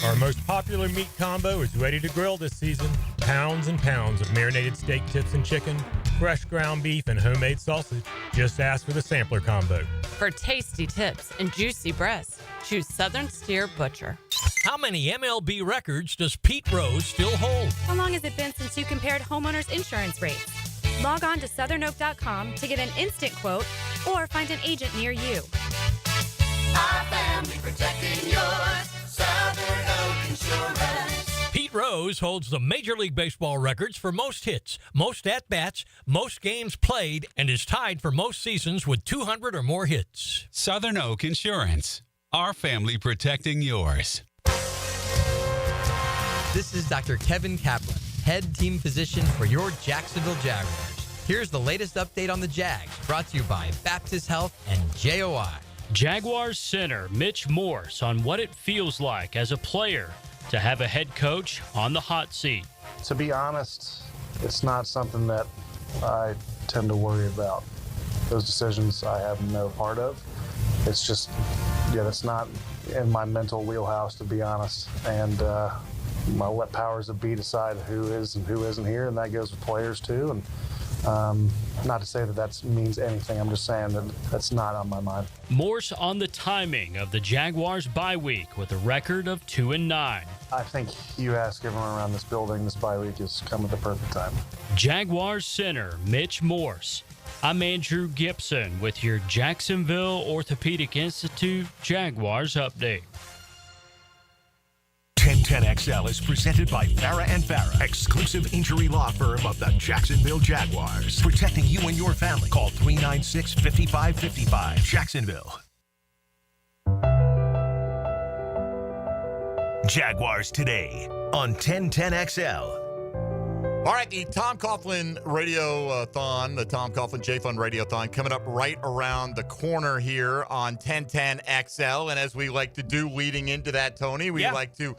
Our most popular meat combo is ready to grill this season. Pounds and pounds of marinated steak tips and chicken, fresh ground beef, and homemade sausage. Just ask for the sampler combo. For tasty tips and juicy breasts, choose Southern Steer Butcher. How many MLB records does Pete Rose still hold? How long has it been since you compared homeowners' insurance rates? Log on to southernoak.com to get an instant quote or find an agent near you. Our family protecting yours. Southern Oak Insurance. Pete Rose holds the Major League Baseball records for most hits, most at-bats, most games played, and is tied for most seasons with 200 or more hits. Southern Oak Insurance. Our family protecting yours. This is Dr. Kevin Kaplan, head team physician for your Jacksonville Jaguars. Here's the latest update on the Jags, brought to you by Baptist Health and JOI. Jaguars center Mitch Morse on what it feels like as a player to have a head coach on the hot seat. To be honest, it's not something that I tend to worry about. Those decisions I have no part of. It's just, that's not in my mental wheelhouse, to be honest. And my let powers that be decide who is and who isn't here, and that goes with players too. And not to say that means anything. I'm just saying that that's not on my mind. Morse on the timing of the Jaguars bye week with a record of 2-9. I think you ask everyone around this building, this bye week has come at the perfect time. Jaguars center Mitch Morse. I'm Andrew Gibson with your Jacksonville Orthopedic Institute Jaguars update. 1010XL is presented by Farah and Farah, exclusive injury law firm of the Jacksonville Jaguars. Protecting you and your family. Call 396-5555. Jacksonville. Jaguars today on 1010XL. All right, the Tom Coughlin Radio-thon, the Tom Coughlin J-Fund Radio-thon coming up right around the corner here on 1010XL. And as we like to do leading into that, Tony, we like to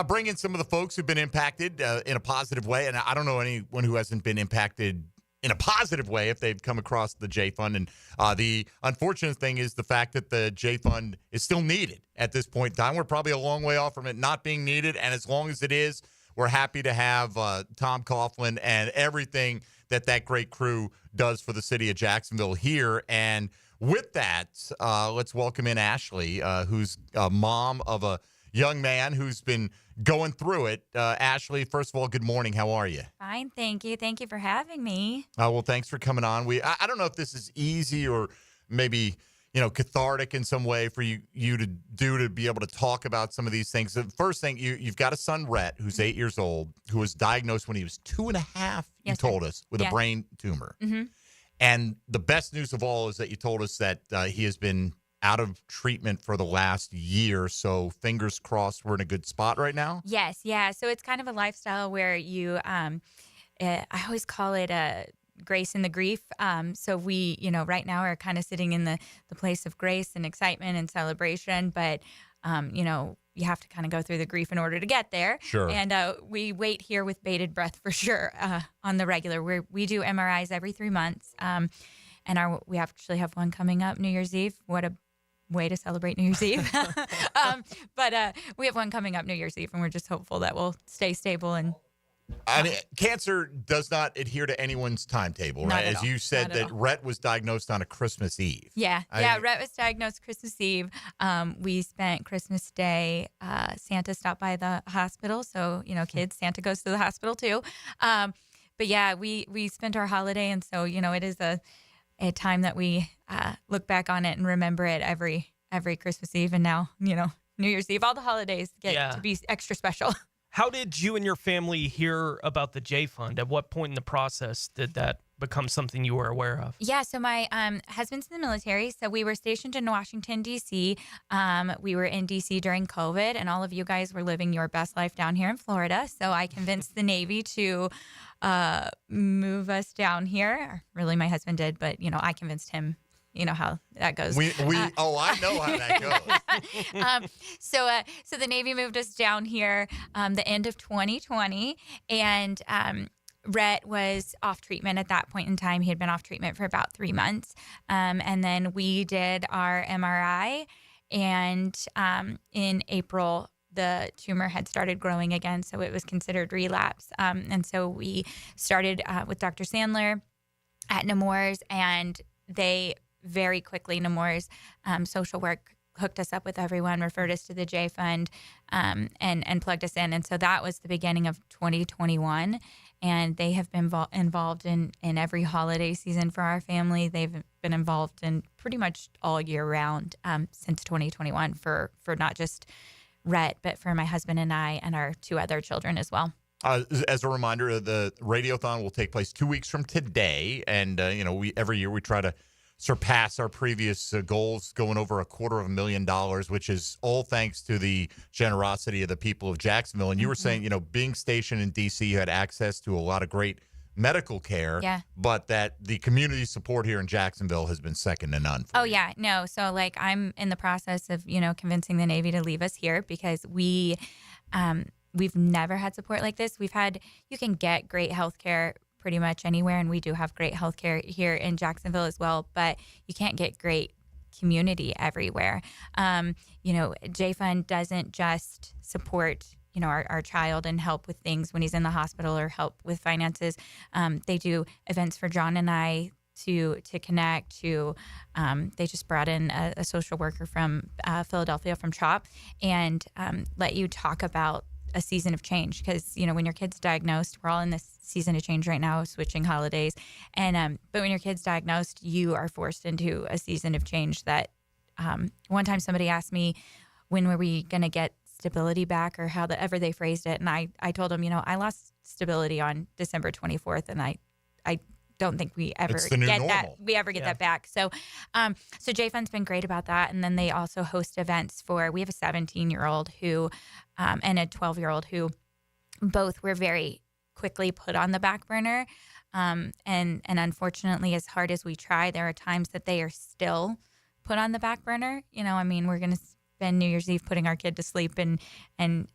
bring in some of the folks who've been impacted in a positive way. And I don't know anyone who hasn't been impacted in a positive way if they've come across the J-Fund. And the unfortunate thing is the fact that the J-Fund is still needed at this point in time. We're probably a long way off from it not being needed. And as long as it is, we're happy to have Tom Coughlin and everything that great crew does for the city of Jacksonville here. And with that, let's welcome in Ashley, who's a mom of a young man who's been going through it. Ashley, first of all, good morning. How are you? Fine, thank you. Thank you for having me. Well, thanks for coming on. I don't know if this is easy or maybe cathartic in some way for you to do to be able to talk about some of these things? The first thing, you've got a son, Rhett, who's 8 years old, who was diagnosed when he was 2.5, you told us, with a brain tumor. Mm-hmm. And the best news of all is that you told us that he has been out of treatment for the last year. So fingers crossed we're in a good spot right now. Yes, yeah. So it's kind of a lifestyle where you, I always call it a grace in the grief. So we, right now are kind of sitting in the place of grace and excitement and celebration. But, you have to kind of go through the grief in order to get there. Sure. And we wait here with bated breath for sure on the regular. We do MRIs every 3 months. And we actually have one coming up New Year's Eve. What a way to celebrate New Year's Eve. But we have one coming up New Year's Eve, and we're just hopeful that we'll stay stable. And I mean, cancer does not adhere to anyone's timetable, right? As you said, that Rhett was diagnosed on a Christmas Eve. Yeah. Rhett was diagnosed Christmas Eve. We spent Christmas Day. Santa stopped by the hospital, so kids, Santa goes to the hospital too. But yeah, we spent our holiday, and so it is a time that we look back on it and remember it every Christmas Eve, and now New Year's Eve. All the holidays get to be extra special. How did you and your family hear about the J Fund? At what point in the process did that become something you were aware of? Yeah, so my husband's in the military, so we were stationed in Washington, D.C. We were in D.C. during COVID, and all of you guys were living your best life down here in Florida, so I convinced the Navy to move us down here. Really, my husband did, but, I convinced him. You know how that goes. I know how that goes. So the Navy moved us down here the end of 2020, and Rhett was off treatment at that point in time. He had been off treatment for about 3 months, and then we did our MRI, and in April the tumor had started growing again, so it was considered relapse. And so we started with Dr. Sandler at Nemours, and they very quickly, Nemours social work hooked us up with everyone, referred us to the J Fund, and plugged us in. And so that was the beginning of 2021. And they have been involved in every holiday season for our family. They've been involved in pretty much all year round since 2021 for not just Rhett, but for my husband and I and our 2 other children as well. As a reminder, the Radiothon will take place 2 weeks from today. And, every year we try to surpass our previous goals, going over $250,000, which is all thanks to the generosity of the people of Jacksonville. And you were saying, being stationed in D.C., you had access to a lot of great medical care, but that the community support here in Jacksonville has been second to none. Yeah, no. So I'm in the process of, convincing the Navy to leave us here because we've never had support like this. You can get great health care pretty much anywhere, and we do have great healthcare here in Jacksonville as well, but you can't get great community everywhere. J Fund doesn't just support our child and help with things when he's in the hospital or help with finances. They do events for John and I to connect to. They just brought in a social worker from Philadelphia, from CHOP, and let you talk about a season of change, because when your kid's diagnosed, we're all in this season of change right now, switching holidays, and but when your kid's diagnosed, you are forced into a season of change. That one time somebody asked me, when were we going to get stability back, or however they phrased it, and I told them, I lost stability on December 24th, and I don't think we ever get that. We ever get that back. So J Fund's been great about that. And then they also host events we have a 17-year-old who, and a 12-year-old who both were very quickly put on the back burner. And unfortunately, as hard as we try, there are times that they are still put on the back burner. We're going to spend New Year's Eve putting our kid to sleep and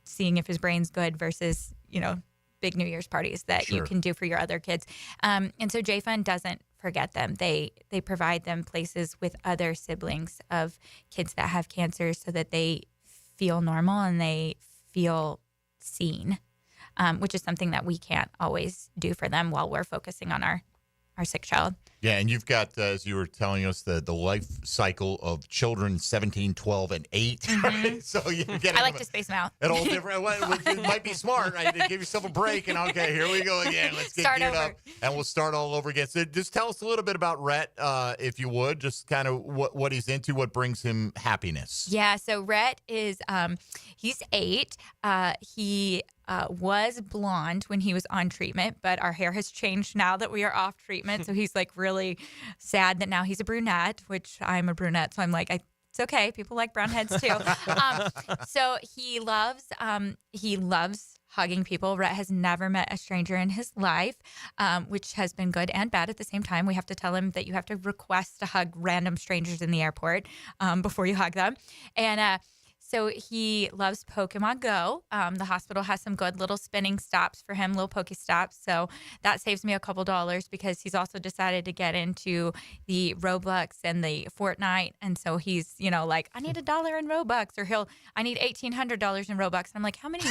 seeing if his brain's good versus, big New Year's parties that you can do for your other kids. And so J Fund doesn't forget them. They provide them places with other siblings of kids that have cancer so that they feel normal and they feel seen, which is something that we can't always do for them while we're focusing on our our sick child. Yeah, and you've got, as you were telling us, the life cycle of children 17, 12, and 8. Mm-hmm. Right? So you get I like to space them out. At all different. It might be smart, right? To give yourself a break and okay, here we go again. Let's get Start geared over. up, and we'll start all over again. So just tell us a little bit about Rhett, if you would. Just kind of what he's into, what brings him happiness. Yeah, so Rhett is he's 8. He was blonde when he was on treatment, but our hair has changed now that we are off treatment. So he's like really sad that now he's a brunette, which I'm a brunette. So I'm like, it's okay. People like brown heads too. So he loves hugging people. Rhett has never met a stranger in his life, which has been good and bad at the same time. We have to tell him that you have to request to hug random strangers in the airport before you hug them. And so he loves Pokemon Go. The hospital has some good little spinning stops for him, little Poke stops. So that saves me a couple dollars because he's also decided to get into the Robux and the Fortnite. And so he's, like, I need $1 in Robux, or I need $1,800 in Robux. I'm like, how many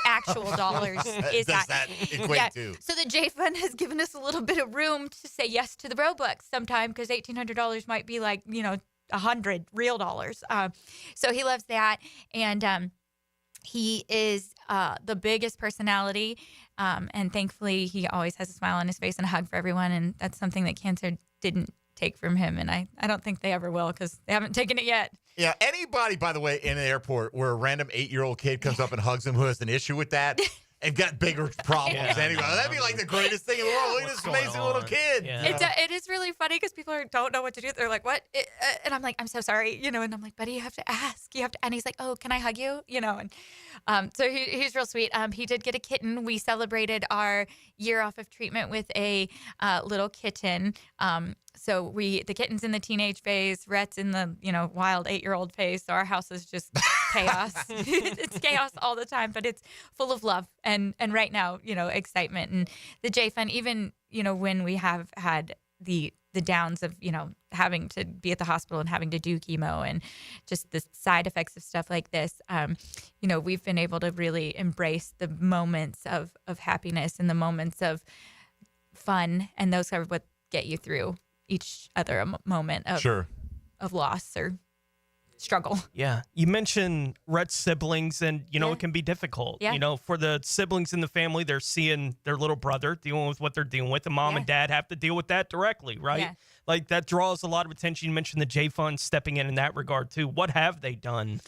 actual dollars is Does that? equate to? So the J Fund has given us a little bit of room to say yes to the Robux sometime, because $1,800 might be like, 100 real dollars. So he loves that. And he is the biggest personality. And thankfully, he always has a smile on his face and a hug for everyone. And that's something that cancer didn't take from him. And I don't think they ever will, because they haven't taken it yet. Yeah, anybody, by the way, in an airport where a random 8-year-old kid comes up and hugs him who has an issue with that, and got bigger problems anyway. That'd be like the greatest thing in the world. Look at this amazing little kid. Yeah. It is really funny because people don't know what to do. They're like, what? And I'm like, I'm so sorry, and I'm like, buddy, you have to ask. And he's like, oh, can I hug you? And so he's real sweet. He did get a kitten. We celebrated our year off of treatment with a little kitten. So the kitten's in the teenage phase, Rhett's in the, wild 8-year-old phase. So our house is just chaos. It's chaos all the time, but it's full of love and right now, excitement. And the J Fund, even, when we have had the downs of, having to be at the hospital and having to do chemo and just the side effects of stuff like this, we've been able to really embrace the moments of happiness and the moments of fun. And those are what get you through each other moment of loss or struggle. Yeah. You mentioned Rhett's siblings, and, it can be difficult. Yeah. For the siblings in the family, they're seeing their little brother dealing with what they're dealing with, and mom and dad have to deal with that directly, right? Yeah. Like, that draws a lot of attention. You mentioned the J Fund stepping in that regard, too. What have they done,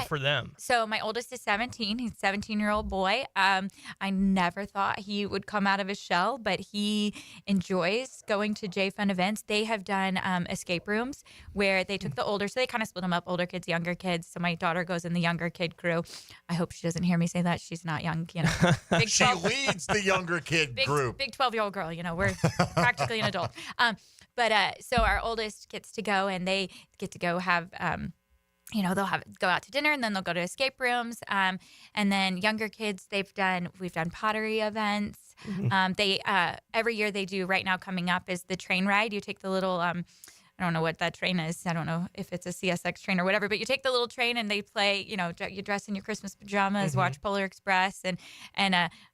for them? So my oldest is 17. He's a 17-year-old boy. I never thought he would come out of his shell, but he enjoys going to J Fund events. They have done escape rooms where they took the older, so they kind of split them up, older kids, younger kids. So my daughter goes in the younger kid crew. I hope she doesn't hear me say that. She's not young, Big 12, she leads the younger kid group. Big 12-year-old girl, we're practically an adult. But so our oldest gets to go, and they get to go have, they'll go out to dinner, and then they'll go to escape rooms. And then younger kids, we've done pottery events. Mm-hmm. They every year they do. Right now coming up is the train ride. You take the little I don't know what that train is. I don't know if it's a CSX train or whatever, but you take the little train and they play, you dress in your Christmas pajamas, watch Polar Express. And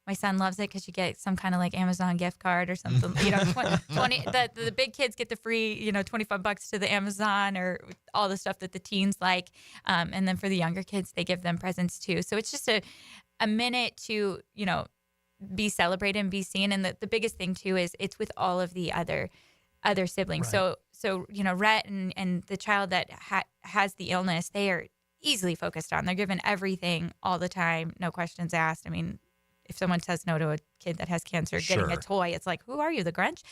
my son loves it because you get some kind of like Amazon gift card or something. 20 the big kids get the free, $25 to the Amazon or all the stuff that the teens like. And then for the younger kids, they give them presents too. So it's just a minute to, be celebrated and be seen. And the biggest thing too is it's with all of the other siblings. Right. So Rhett and the child that has the illness, they are easily focused on. They're given everything all the time, no questions asked. I mean, if someone says no to a kid that has cancer, getting a toy, it's like, who are you, the Grinch?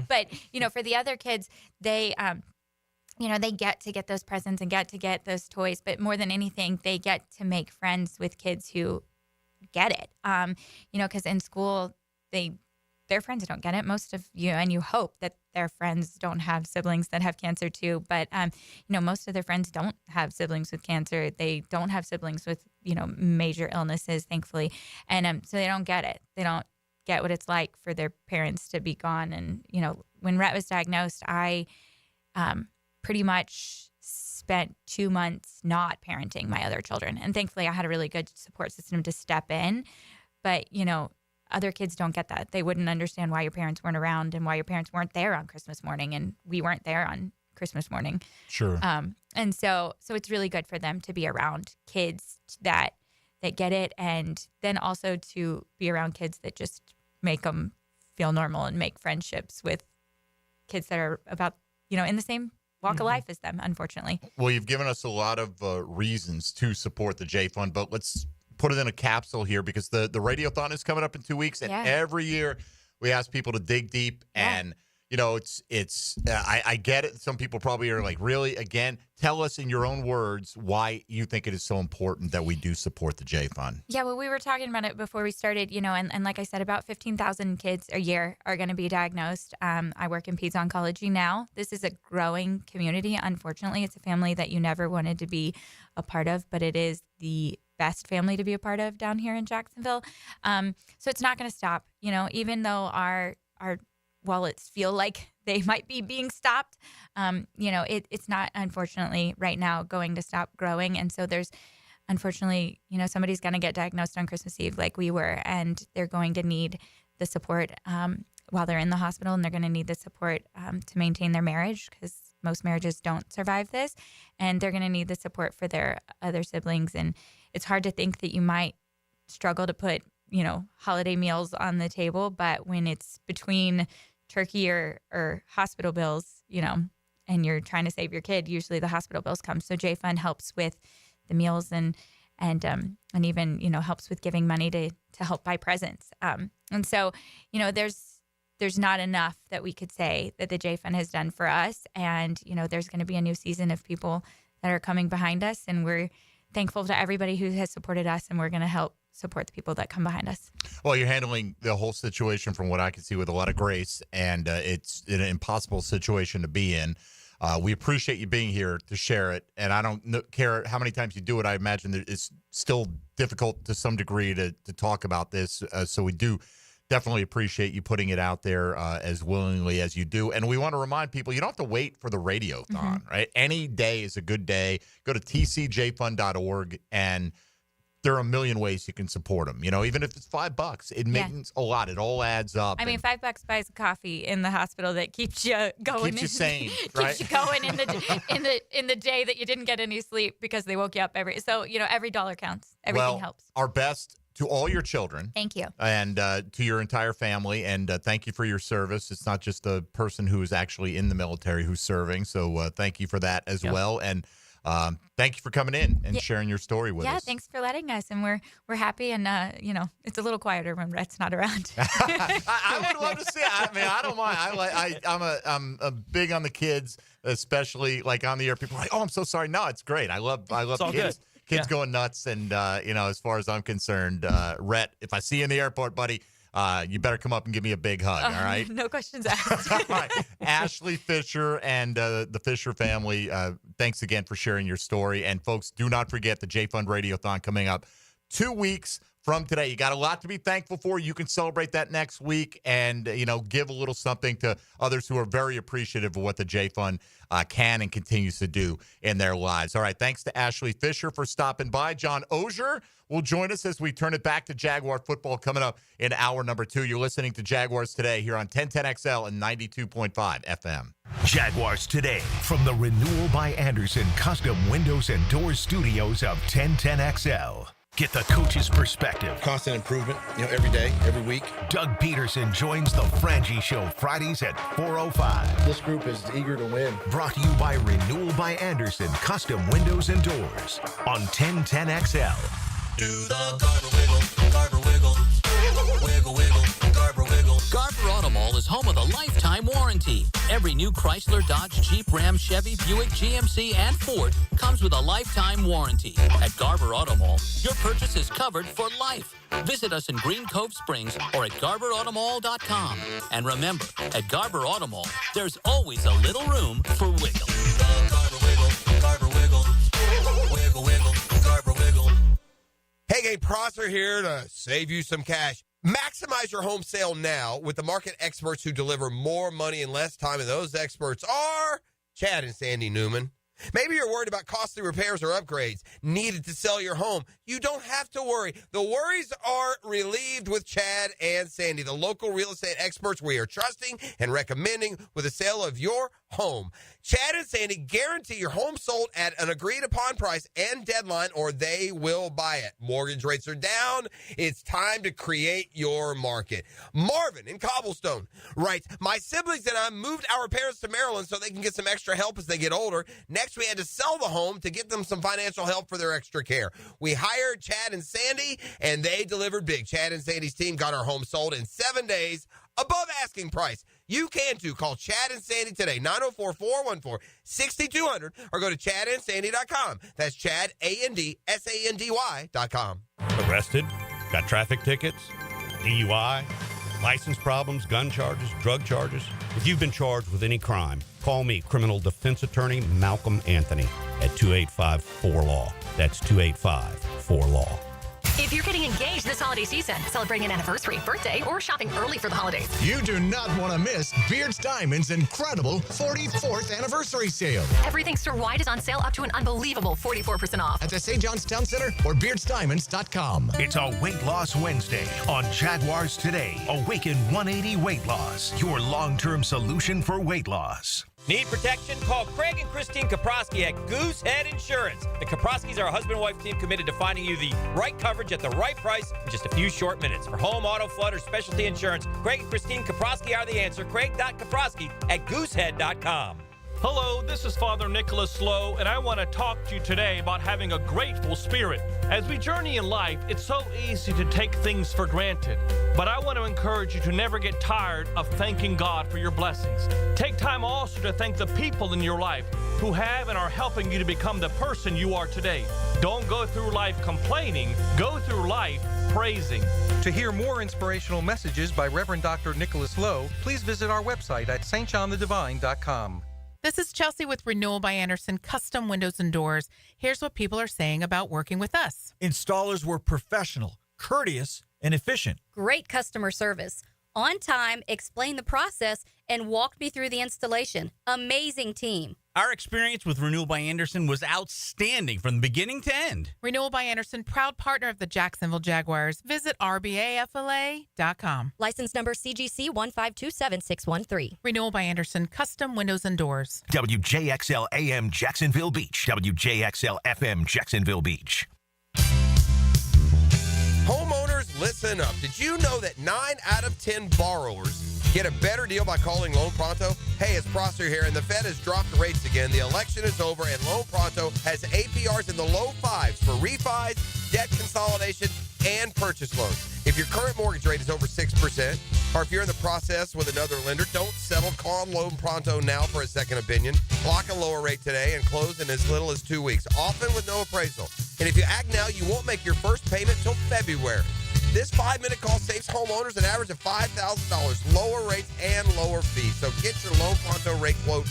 But, for the other kids, they get to get those presents and get to get those toys. But more than anything, they get to make friends with kids who get it. Because in school, their friends don't get it. Most of you hope that their friends don't have siblings that have cancer too. But, most of their friends don't have siblings with cancer. They don't have siblings with, major illnesses, thankfully. And so they don't get it. They don't get what it's like for their parents to be gone. And, when Rhett was diagnosed, I pretty much spent 2 months not parenting my other children. And thankfully I had a really good support system to step in. But, other kids don't get that. They wouldn't understand why your parents weren't around and why your parents weren't there on Christmas morning, and we weren't there on Christmas morning. Sure. And so it's really good for them to be around kids that get it, and then also to be around kids that just make them feel normal and make friendships with kids that are about, in the same walk of life as them, unfortunately. Well, you've given us a lot of reasons to support the J Fund, but let's put it in a capsule here because the Radiothon is coming up in 2 weeks, and every year we ask people to dig deep and I get it. Some people probably are like, really? Again, tell us in your own words why you think it is so important that we do support the J Fund. Yeah, well, we were talking about it before we started, and like I said, about 15,000 kids a year are going to be diagnosed. I work in peds oncology now. This is a growing community. Unfortunately, it's a family that you never wanted to be a part of, but it is the best family to be a part of down here in Jacksonville. So it's not going to stop, even though our wallets feel like they might be being stopped. It's not, unfortunately, right now going to stop growing. And so there's, unfortunately, somebody's going to get diagnosed on Christmas Eve like we were, and they're going to need the support while they're in the hospital, and they're going to need the support to maintain their marriage, because most marriages don't survive this, and they're going to need the support for their other siblings. And it's hard to think that you might struggle to put, holiday meals on the table, but when it's between turkey or hospital bills, and you're trying to save your kid, usually the hospital bills come. So J Fund helps with the meals and even, helps with giving money to help buy presents. And so, there's not enough that we could say that the J Fund has done for us. And, there's going to be a new season of people that are coming behind us, and we're thankful to everybody who has supported us, and we're going to help support the people that come behind us. Well, you're handling the whole situation, from what I can see, with a lot of grace, and it's an impossible situation to be in. We appreciate you being here to share it, and I don't care how many times you do it. I imagine that it's still difficult to some degree to talk about this, so we do definitely appreciate you putting it out there as willingly as you do. And we want to remind people, you don't have to wait for the Radiothon, right? Any day is a good day. Go to tcjfund.org, and there are a million ways you can support them. Even if it's $5, it means a lot. It all adds up. I mean, $5 buys a coffee in the hospital that keeps you going. Keeps you sane, right? Keeps you going in the day that you didn't get any sleep because they woke you up every dollar counts. Everything helps. Our best to all your children. Thank you. And to your entire family. And thank you for your service. It's not just the person who is actually in the military who's serving. So thank you for that as well. And thank you for coming in and sharing your story with us. Yeah, thanks for letting us. And we're happy. And, it's a little quieter when Rhett's not around. I would love to see it. I mean, I don't mind. I'm big on the kids, especially like on the air. People are like, oh, I'm so sorry. No, it's great. I love kids. Kids going nuts. And, as far as I'm concerned, Rhett, if I see you in the airport, buddy, you better come up and give me a big hug, all right? No questions asked. All right. Ashley Fisher and the Fisher family, thanks again for sharing your story. And, folks, do not forget the J Fund Radiothon coming up 2 weeks from today. You got a lot to be thankful for. You can celebrate that next week and, give a little something to others who are very appreciative of what the J Fund can and continues to do in their lives. All right. Thanks to Ashley Fisher for stopping by. John Ogier will join us as we turn it back to Jaguar football coming up in hour number 2. You're listening to Jaguars Today here on 1010XL and 92.5 FM. Jaguars Today from the Renewal by Anderson Custom Windows and Doors Studios of 1010XL. Get the coach's perspective. Constant improvement, every day, every week. Doug Peterson joins the Frangie Show Fridays at 4:05. This group is eager to win. Brought to you by Renewal by Anderson Custom Windows and Doors on 1010XL. Do the Garber wiggle, Garber wiggle, wiggle, wiggle, Garber wiggle. Garber Auto Mall is home of a lifetime warranty. Every new Chrysler, Dodge, Jeep, Ram, Chevy, Buick, GMC, and Ford comes with a lifetime warranty. At Garber Auto Mall, your purchase is covered for life. Visit us in Green Cove Springs or at GarberAutomall.com. And remember, at Garber Auto Mall, there's always a little room for wiggle. Garber wiggle, Garber wiggle, wiggle, wiggle, Garber wiggle. Hey, gang, Prosser here to save you some cash. Maximize your home sale now with the market experts who deliver more money in less time, and those experts are Chad and Sandy Newman. Maybe you're worried about costly repairs or upgrades needed to sell your home. You don't have to worry. The worries are relieved with Chad and Sandy, the local real estate experts we are trusting and recommending with the sale of your home. Chad and Sandy guarantee your home sold at an agreed upon price and deadline, or they will buy it. Mortgage rates are down. It's time to create your market. Marvin in Cobblestone writes, my siblings and I moved our parents to Maryland so they can get some extra help as they get older. Next, we had to sell the home to get them some financial help for their extra care. We hired Chad and Sandy, and they delivered big. Chad and Sandy's team got our home sold in 7 days above asking price. You can too. Call Chad and Sandy today, 904-414-6200, or go to chadandsandy.com. That's Chad, ANDSANDY.com. Arrested? Got traffic tickets? DUI? License problems? Gun charges? Drug charges? If you've been charged with any crime, call me, criminal defense attorney Malcolm Anthony, at 285-4LAW. That's 285-4LAW. If you're getting engaged this holiday season, celebrating an anniversary, birthday, or shopping early for the holidays, you do not want to miss Beard's Diamonds' incredible 44th anniversary sale. everything store-wide is on sale up to an unbelievable 44% off. At the St. John's Town Center or beardsdiamonds.com. It's a Weight Loss Wednesday on Jaguars Today. Awaken 180 Weight Loss, your long-term solution for weight loss. Need protection? Call Craig and Christine Kaprosky at Goosehead Insurance. The Kaproskys are a husband-wife team committed to finding you the right coverage at the right price in just a few short minutes. For home, auto, flood, or specialty insurance, Craig and Christine Kaprosky are the answer. Craig.Kaprosky at goosehead.com. Hello, this is Father Nicholas Slow, and I want to talk to you today about having a grateful spirit. As we journey in life, it's so easy to take things for granted. But I want to encourage you to never get tired of thanking God for your blessings. Take time also to thank the people in your life who have and are helping you to become the person you are today. Don't go through life complaining. Go through life praising. To hear more inspirational messages by Reverend Dr. Nicholas Lowe, please visit our website at stjohnthedivine.com. This is Chelsea with Renewal by Anderson Custom Windows and Doors. Here's what people are saying about working with us. Installers were professional, courteous, and efficient. Great customer service. On time, explained the process, and walked me through the installation. Amazing team. Our experience with Renewal by Anderson was outstanding from the beginning to end. Renewal by Anderson, proud partner of the Jacksonville Jaguars. Visit rbafla.com. License number CGC 1527613. Renewal by Anderson, custom windows and doors. WJXL AM Jacksonville Beach. WJXL FM Jacksonville Beach. Homeowners, listen up. Did you know that 9 out of 10 borrowers get a better deal by calling Loan Pronto? Hey, it's Prosser here, and the Fed has dropped rates again. The election is over, and Loan Pronto has APRs in the low 5s for refis, debt consolidation, and purchase loans. If your current mortgage rate is over 6%, or if you're in the process with another lender, don't settle. Call Loan Pronto now for a second opinion. Lock a lower rate today and close in as little as 2 weeks, often with no appraisal. And if you act now, you won't make your first payment till February. This 5-minute call saves homeowners an average of $5,000, lower rates and lower fees. So get your Loan Pronto rate quote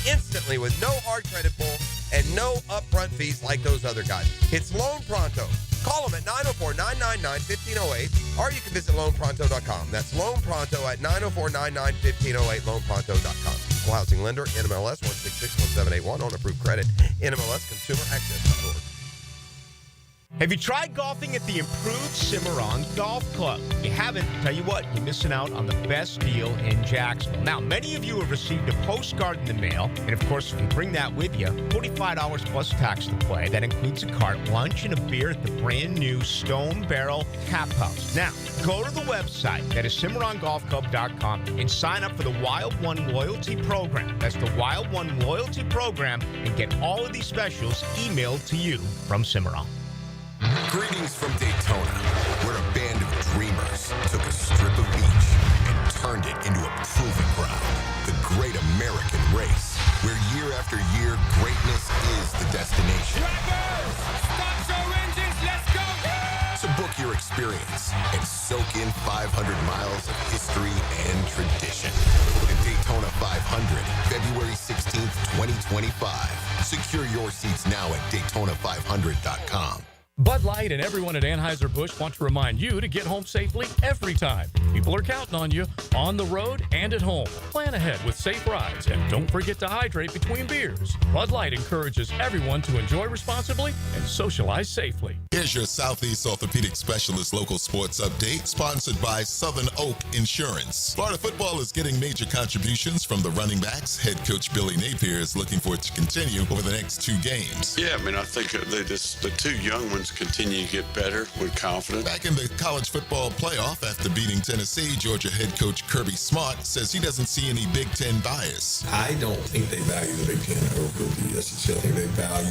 instantly with no hard credit pull and no upfront fees like those other guys. It's Loan Pronto. Call them at 904-999-1508, or you can visit loanpronto.com. That's Loan Pronto at 904-999-1508, loanpronto.com. Equal housing lender, NMLS 1661781, on approved credit, NMLSconsumeraccess.org. Have you tried golfing at the improved Cimarron Golf Club? If you haven't, tell you what, you're missing out on the best deal in Jacksonville. Now, many of you have received a postcard in the mail, and of course, if you bring that with you, $45 plus tax to play. That includes a cart, lunch, and a beer at the brand new Stone Barrel Tap House. Now, go to the website, that is CimarronGolfClub.com, and sign up for the Wild One Loyalty Program. That's the Wild One Loyalty Program, and get all of these specials emailed to you from Cimarron. Greetings from Daytona, where a band of dreamers took a strip of beach and turned it into a proving ground. The Great American Race, where year after year, greatness is the destination. Drivers, start your engines, let's go! So book your experience and soak in 500 miles of history and tradition. The Daytona 500, February 16th, 2025. Secure your seats now at Daytona500.com. Bud Light and everyone at Anheuser-Busch want to remind you to get home safely every time. People are counting on you on the road and at home. Plan ahead with safe rides and don't forget to hydrate between beers. Bud Light encourages everyone to enjoy responsibly and socialize safely. Here's your Southeast Orthopedic Specialist local sports update, sponsored by Southern Oak Insurance. Florida football is getting major contributions from the running backs. Head coach Billy Napier is looking for it to continue over the next 2 games. Yeah, I mean, I think the 2 young ones continue to get better with confidence. Back in the college football playoff after beating Tennessee, Georgia head coach Kirby Smart says he doesn't see any Big Ten bias. I don't think they value the Big Ten over the SEC. I think they value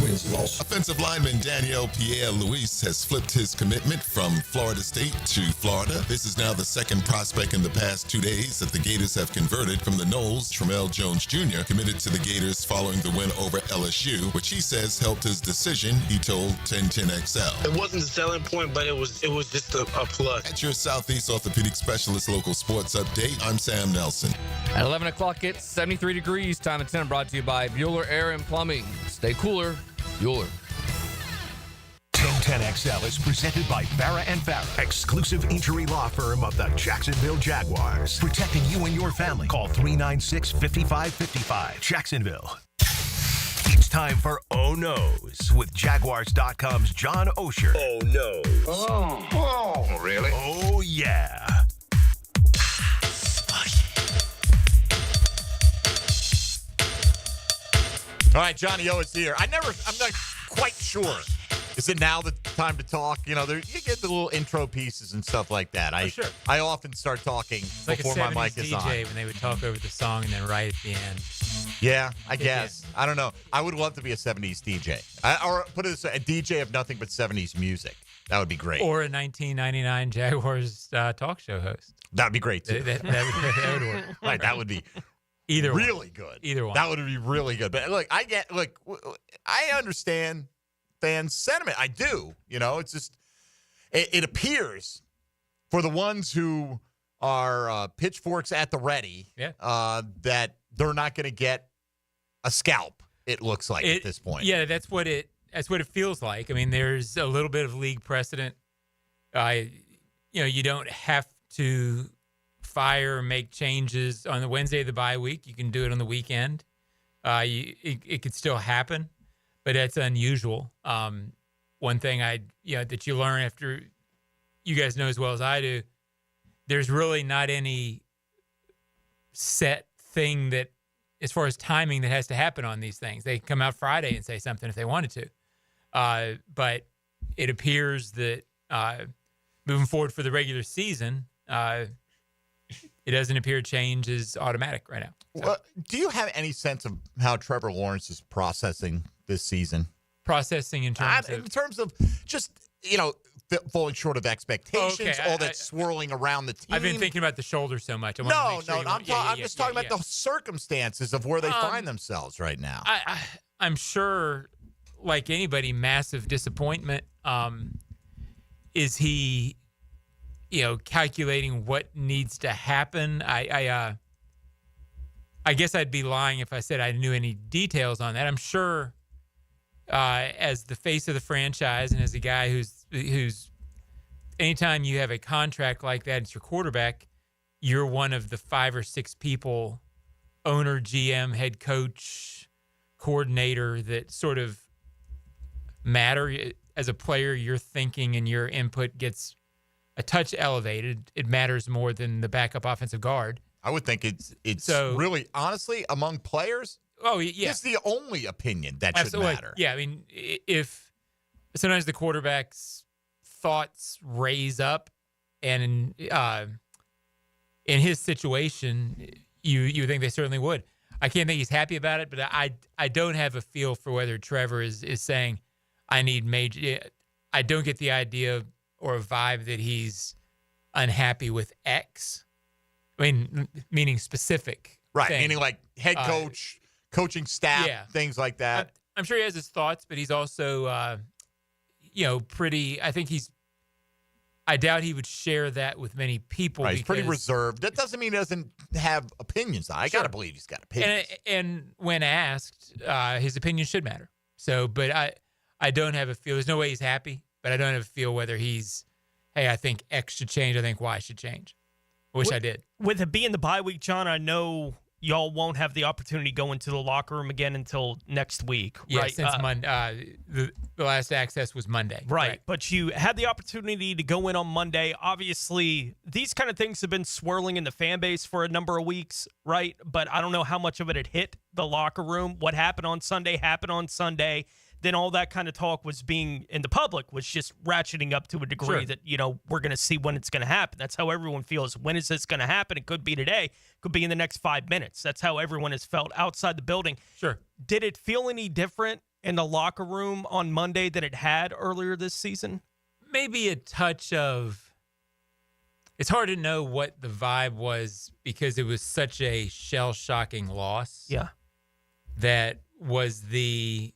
wins and losses. Offensive lineman Daniel Pierre-Louis has flipped his commitment from Florida State to Florida. This is now the second prospect in the past 2 days that the Gators have converted from the Noles. Tramel Jones Jr. committed to the Gators following the win over LSU, which he says helped his decision, he told 1010XL. It wasn't the selling point, but it was just a plus. At your Southeast Orthopedic Specialist local sports update, I'm Sam Nelson. At 11 o'clock, it's 73 degrees. Time at 10, brought to you by Bueller Air and Plumbing. Stay cooler, Bueller. 1010XL is presented by Farah & Farah, exclusive injury law firm of the Jacksonville Jaguars. Protecting you and your family. Call 396-5555. Jacksonville. It's time for Oh No's with Jaguars.com's John Osher. Oh, no. Oh, really? Oh, yeah. All right, Johnny O is here. I'm not quite sure. Is it now the time to talk? You know, you get the little intro pieces and stuff like that. Sure. I often start talking before my mic is on. DJ when they would talk over the song and then right at the end. Yeah, I guess. I don't know. I would love to be a 70s DJ. Or put it this way, a DJ of nothing but 70s music. That would be great. Or a 1999 Jaguars talk show host. That would be great, too. That would work. Right, that would be either really good. Either one. That would be really good. But look, I understand fans' sentiment. I do. You know, it's just, it appears for the ones who are pitchforks at the ready that they're not going to get a scalp, it looks like at this point. Yeah, that's what it feels like. I mean, there's a little bit of league precedent. You don't have to fire or make changes on the Wednesday of the bye week. You can do it on the weekend. It could still happen, but that's unusual. One thing that you learn after, you guys know as well as I do, there's really not any set thing that, as far as timing, that has to happen on these things. They can come out Friday and say something if they wanted to. But it appears that moving forward for the regular season, it doesn't appear change is automatic right now. So. Well, do you have any sense of how Trevor Lawrence is processing this season? Processing in terms of just, falling short of expectations, all that swirling around the team. I've been thinking about the shoulder so much. I'm just talking about the circumstances of where they find themselves right now. I'm sure, like anybody, massive disappointment. Is he, calculating what needs to happen? I guess I'd be lying if I said I knew any details on that. I'm sure, as the face of the franchise and as a guy who's anytime you have a contract like that, it's your quarterback, you're one of the 5 or 6 people, owner, GM, head coach, coordinator, that sort of matter. As a player, your thinking and your input gets a touch elevated. It matters more than the backup offensive guard. I would think it's so, really, honestly, among players, it's the only opinion that should matter. Yeah, I mean, if sometimes the quarterback's thoughts raise up, and in his situation, you think they certainly would. I can't think he's happy about it, but I don't have a feel for whether Trevor is saying, I need major. I don't get the idea or a vibe that he's unhappy with X. I mean, meaning specific. Right, thing. meaning like head coach, coaching staff, things like that. I'm sure he has his thoughts, but he's also, pretty. I doubt he would share that with many people. Right, he's pretty reserved. That doesn't mean he doesn't have opinions. I got to believe he's got opinions. And when asked, his opinion should matter. So, but I don't have a feel. There's no way he's happy, but I don't have a feel whether he's hey, I think X should change. I think Y should change. I wish I did. With it being the bye week, John, I know y'all won't have the opportunity to go into the locker room again until next week, Yeah, right? since Monday, the last access was Monday. Right. But you had the opportunity to go in on Monday. Obviously, these kind of things have been swirling in the fan base for a number of weeks, right? But I don't know how much of it had hit the locker room. What happened on Sunday happened on Sunday. Then all that kind of talk was being in the public was just ratcheting up to a degree that, we're going to see when it's going to happen. That's how everyone feels. When is this going to happen? It could be today. Could be in the next 5 minutes. That's how everyone has felt outside the building. Sure. Did it feel any different in the locker room on Monday than it had earlier this season? Maybe a touch of – it's hard to know what the vibe was because it was such a shell-shocking loss. Yeah. That was the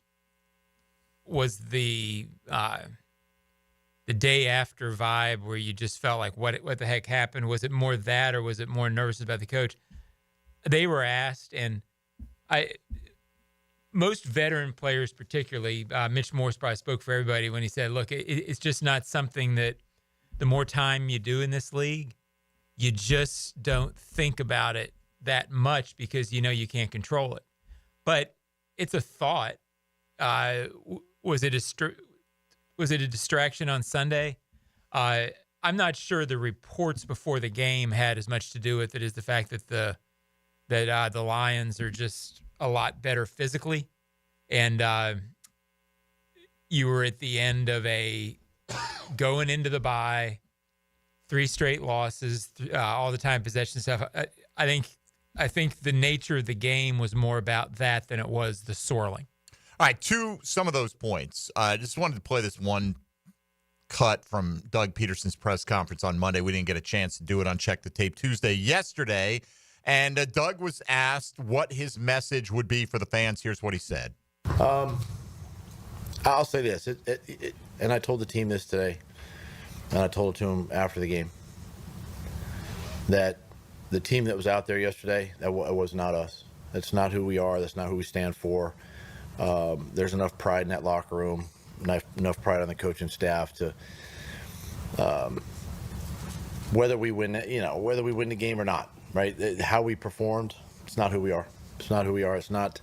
day after vibe where you just felt like what the heck happened? Was it more that or was it more nervous about the coach? They were asked, and most veteran players, particularly Mitch Morse, probably spoke for everybody when he said, "Look, it's just not something that the more time you do in this league, you just don't think about it that much because you can't control it. But it's a thought." Was it a distraction on Sunday? I'm not sure the reports before the game had as much to do with it as the fact that the Lions are just a lot better physically, and you were at the end of going into the bye, 3 straight losses, all the time possession stuff. I think the nature of the game was more about that than it was the swirling. All right, to some of those points, I just wanted to play this one cut from Doug Peterson's press conference on Monday. We didn't get a chance to do it on Check the Tape Tuesday yesterday, and Doug was asked what his message would be for the fans. Here's what he said. I'll say this, and I told the team this today, and I told it to him after the game, that the team that was out there yesterday, that was not us. That's not who we are. That's not who we stand for. There's enough pride in that locker room, enough pride on the coaching staff to, whether we win the game or not, right? How we performed, it's not who we are. It's not who we are. It's not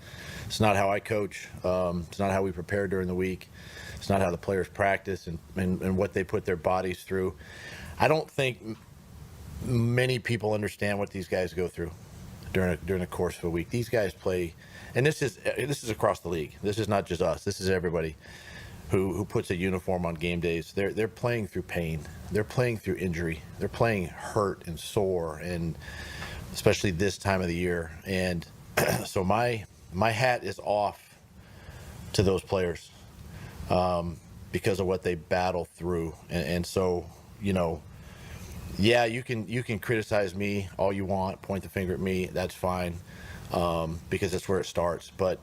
how I coach. It's not how we prepare during the week. It's not how the players practice and what they put their bodies through. I don't think many people understand what these guys go through during the course of a week. These guys play. And this is across the league. This is not just us. This is everybody who puts a uniform on game days. They're playing through pain. They're playing through injury. They're playing hurt and sore, and especially this time of the year. And so my hat is off to those players because of what they battle through. And so, yeah, you can criticize me all you want, point the finger at me. That's fine. Because that's where it starts. But,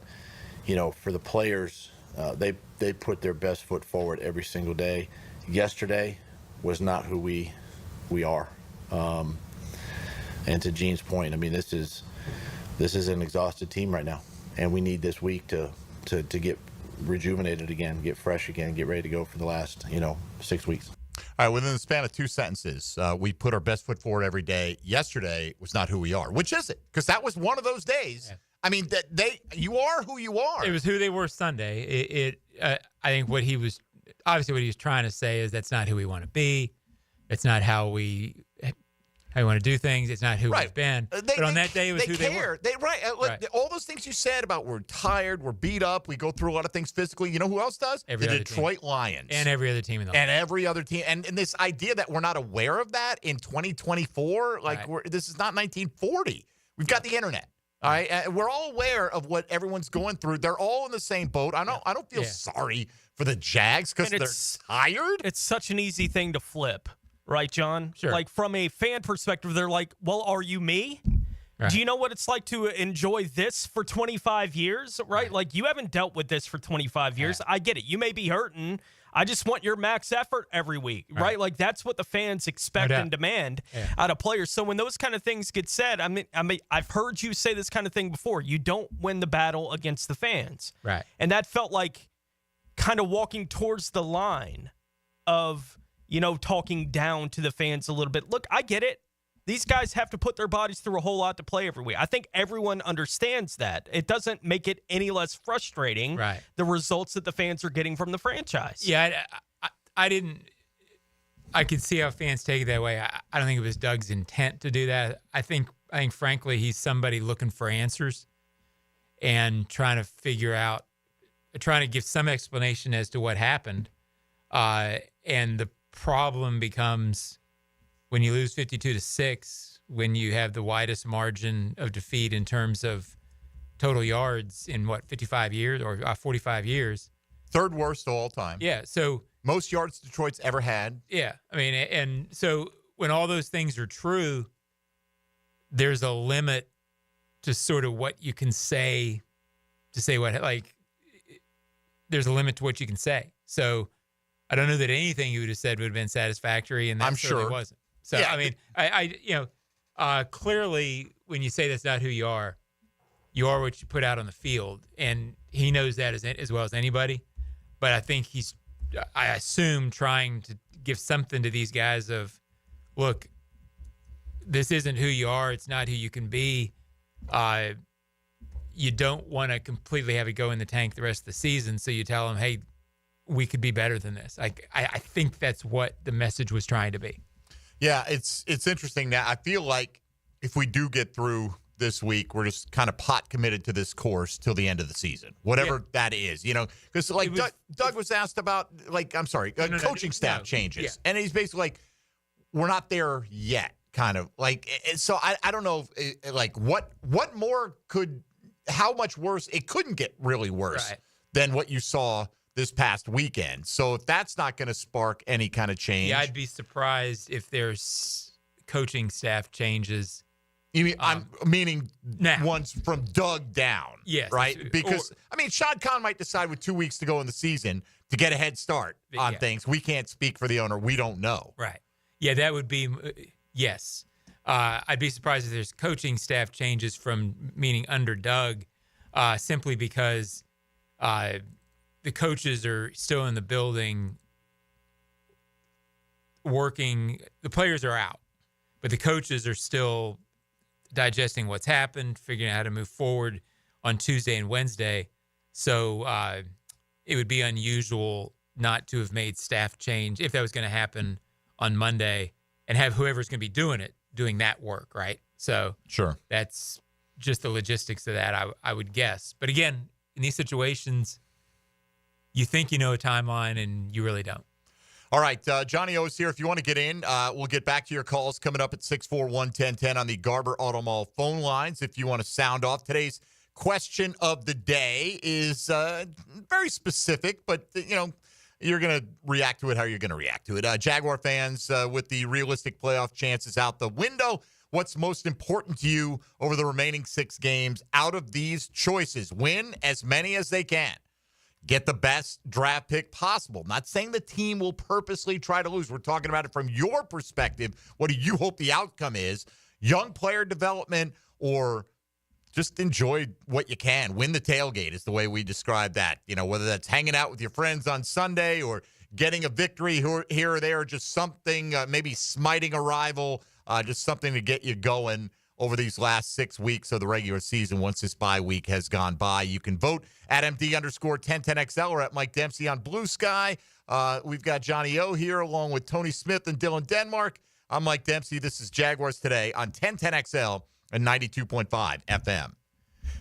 for the players, they put their best foot forward every single day. Yesterday was not who we are. And to Gene's point, I mean, this is an exhausted team right now, and we need this week to get rejuvenated again, get fresh again, get ready to go for the last 6 weeks. All right, within the span of 2 sentences, we put our best foot forward every day. Yesterday was not who we are. Which is it? Because that was one of those days. Yeah. I mean, you are who you are. It was who they were Sunday. I think what he was trying to say is that's not who we want to be. It's not how we want to do things. It's not who we've been. But on that day, it was who they were. All those things you said about we're tired, we're beat up, we go through a lot of things physically. You know who else does? The Detroit Lions. And every other team in the league. And every other team. And this idea that we're not aware of that in 2024, this is not 1940. We've got the internet. All right, we're all aware of what everyone's going through. They're all in the same boat. I don't feel sorry for the Jags because they're tired. It's such an easy thing to flip, right, John? Sure. Like from a fan perspective, they're like, "Well, are you me? Right. Do you know what it's like to enjoy this for 25 years? Right? Like you haven't dealt with this for 25 years. I get it. You may be hurting. I just want your max effort every week, right? Like that's what the fans expect and demand out of players. So when those kind of things get said, I mean, I've heard you say this kind of thing before. You don't win the battle against the fans, right? And that felt like kind of walking towards the line of, talking down to the fans a little bit. Look, I get it. These guys have to put their bodies through a whole lot to play every week. I think everyone understands that. It doesn't make it any less frustrating, right, the results that the fans are getting from the franchise. Yeah, I could see how fans take it that way. I don't think it was Doug's intent to do that. I think frankly, he's somebody looking for answers and trying to give some explanation as to what happened. And the problem becomes when you lose 52-6, when you have the widest margin of defeat in terms of total yards in 55 years or 45 years. Third worst of all time. Yeah. So most yards Detroit's ever had. Yeah. I mean, and so when all those things are true, there's a limit to sort of what you can say there's a limit to what you can say. So I don't know that anything you would have said would have been satisfactory, and that certainly wasn't. So, yeah. I mean, clearly when you say that's not who you are what you put out on the field, and he knows that as well as anybody. But I think I assume, trying to give something to these guys of, look, this isn't who you are. It's not who you can be. You don't want to completely have it go in the tank the rest of the season. So you tell them, hey, we could be better than this. I think that's what the message was trying to be. Yeah, it's interesting now. I feel like if we do get through this week, we're just kind of pot committed to this course till the end of the season, whatever that is, because Doug was asked about, coaching staff changes. Yeah. And he's basically like, we're not there yet, kind of like, so I don't know if, what more how much worse, it couldn't get really worse than what you saw this past weekend. So if that's not going to spark any kind of change. Yeah, I'd be surprised if there's coaching staff changes. You mean I'm meaning now. Ones from Doug down, yes, right? Because Sean Khan might decide with 2 weeks to go in the season to get a head start on things. We can't speak for the owner. We don't know. Right. Yeah, that would be yes. I'd be surprised if there's coaching staff changes from meaning under Doug, simply because the coaches are still in the building working. The players are out, but the coaches are still digesting what's happened, figuring out how to move forward on Tuesday and Wednesday. So it would be unusual not to have made staff change if that was going to happen on Monday, and have whoever's going to be doing that work, right? So sure, that's just the logistics of that, I would guess. But again, in these situations, you think you know a timeline and you really don't. All right, Johnny O's here. If you want to get in, we'll get back to your calls coming up at 641-1010 on the Garber Auto Mall phone lines. If you want to sound off, today's question of the day is very specific, but you're going to react to it how you're going to react to it. Jaguar fans, with the realistic playoff chances out the window, what's most important to you over the remaining 6 games out of these choices? Win as many as they can. Get the best draft pick possible. Not saying the team will purposely try to lose. We're talking about it from your perspective. What do you hope the outcome is? Young player development, or just enjoy what you can. Win the tailgate is the way we describe that. Whether that's hanging out with your friends on Sunday or getting a victory here or there, just something, maybe smiting a rival, just something to get you going over these last 6 weeks of the regular season once this bye week has gone by. You can vote at MD_1010XL or at Mike Dempsey on Blue Sky. We've got Johnny O here along with Tony Smith and Dylan Denmark. I'm Mike Dempsey. This is Jaguars Today on 1010XL and 92.5 FM.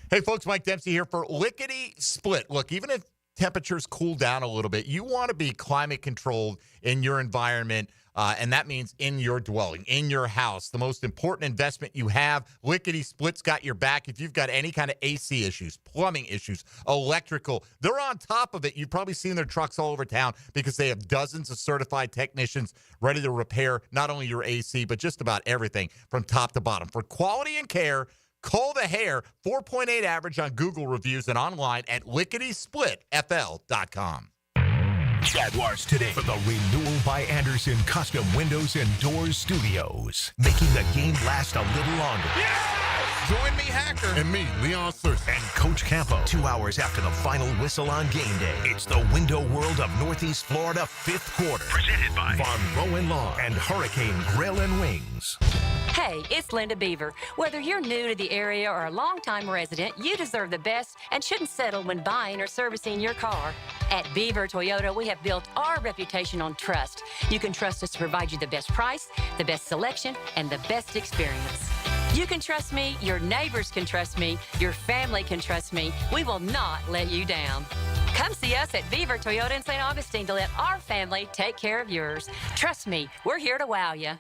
Hey, folks, Mike Dempsey here for Lickety Split. Look, even if temperatures cool down a little bit, you want to be climate controlled in your environment. And that means in your dwelling, in your house. The most important investment you have, Lickety Split's got your back. If you've got any kind of AC issues, plumbing issues, electrical, they're on top of it. You've probably seen their trucks all over town because they have dozens of certified technicians ready to repair not only your AC, but just about everything from top to bottom. For quality and care, call the hair, 4.8 average on Google reviews and online at licketysplitfl.com. Jaguars Today from the Renewal by Anderson Custom Windows and Doors Studios, making the game last a little longer. Join me, Hacker. And me, Leon Searcy. And Coach Campo. 2 hours after the final whistle on game day, it's the window world of Northeast Florida 5th quarter. Presented by Von Rowan Law and Hurricane Grill and Wings. Hey, it's Linda Beaver. Whether you're new to the area or a longtime resident, you deserve the best and shouldn't settle when buying or servicing your car. At Beaver Toyota, we have built our reputation on trust. You can trust us to provide you the best price, the best selection, and the best experience. You can trust me, your neighbors can trust me, your family can trust me. We will not let you down. Come see us at Beaver Toyota in St. Augustine to let our family take care of yours. Trust me, we're here to wow you.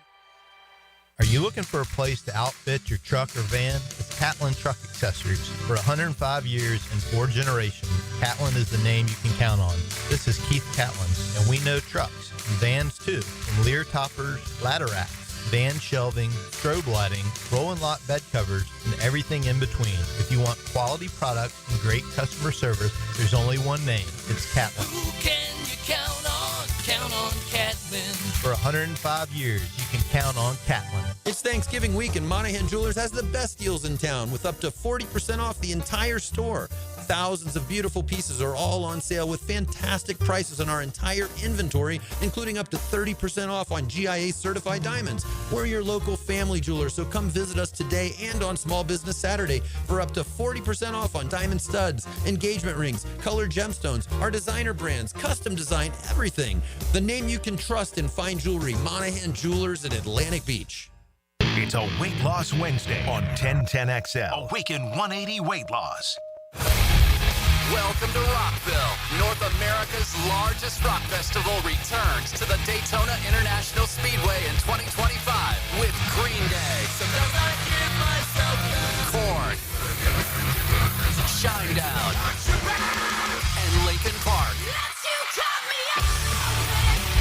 Are you looking for a place to outfit your truck or van? It's Catlin Truck Accessories. For 105 years and 4 generations, Catlin is the name you can count on. This is Keith Catlin, and we know trucks and vans too, from Lear toppers, ladder racks, van shelving, strobe lighting, roll and lock bed covers, and everything in between. If you want quality products and great customer service, there's only one name. It's Catlin. Who can you count on? Count on Catlin. For 105 years, you can count on Catlin. It's Thanksgiving week, and Monahan Jewelers has the best deals in town with up to 40% off the entire store. Thousands of beautiful pieces are all on sale with fantastic prices on our entire inventory, including up to 30% off on GIA certified diamonds. We're your local family jeweler, so come visit us today and on Small Business Saturday for up to 40% off on diamond studs, engagement rings, colored gemstones, our designer brands, custom design, everything. The name you can trust in fine jewelry, Monahan Jewelers in Atlantic Beach. It's a Weight Loss Wednesday on 1010XL. Awaken 180 Weight Loss. Welcome to Rockville. North America's largest rock festival returns to the Daytona International Speedway in 2025 with Green Day, Korn, Shinedown, and Linkin Park.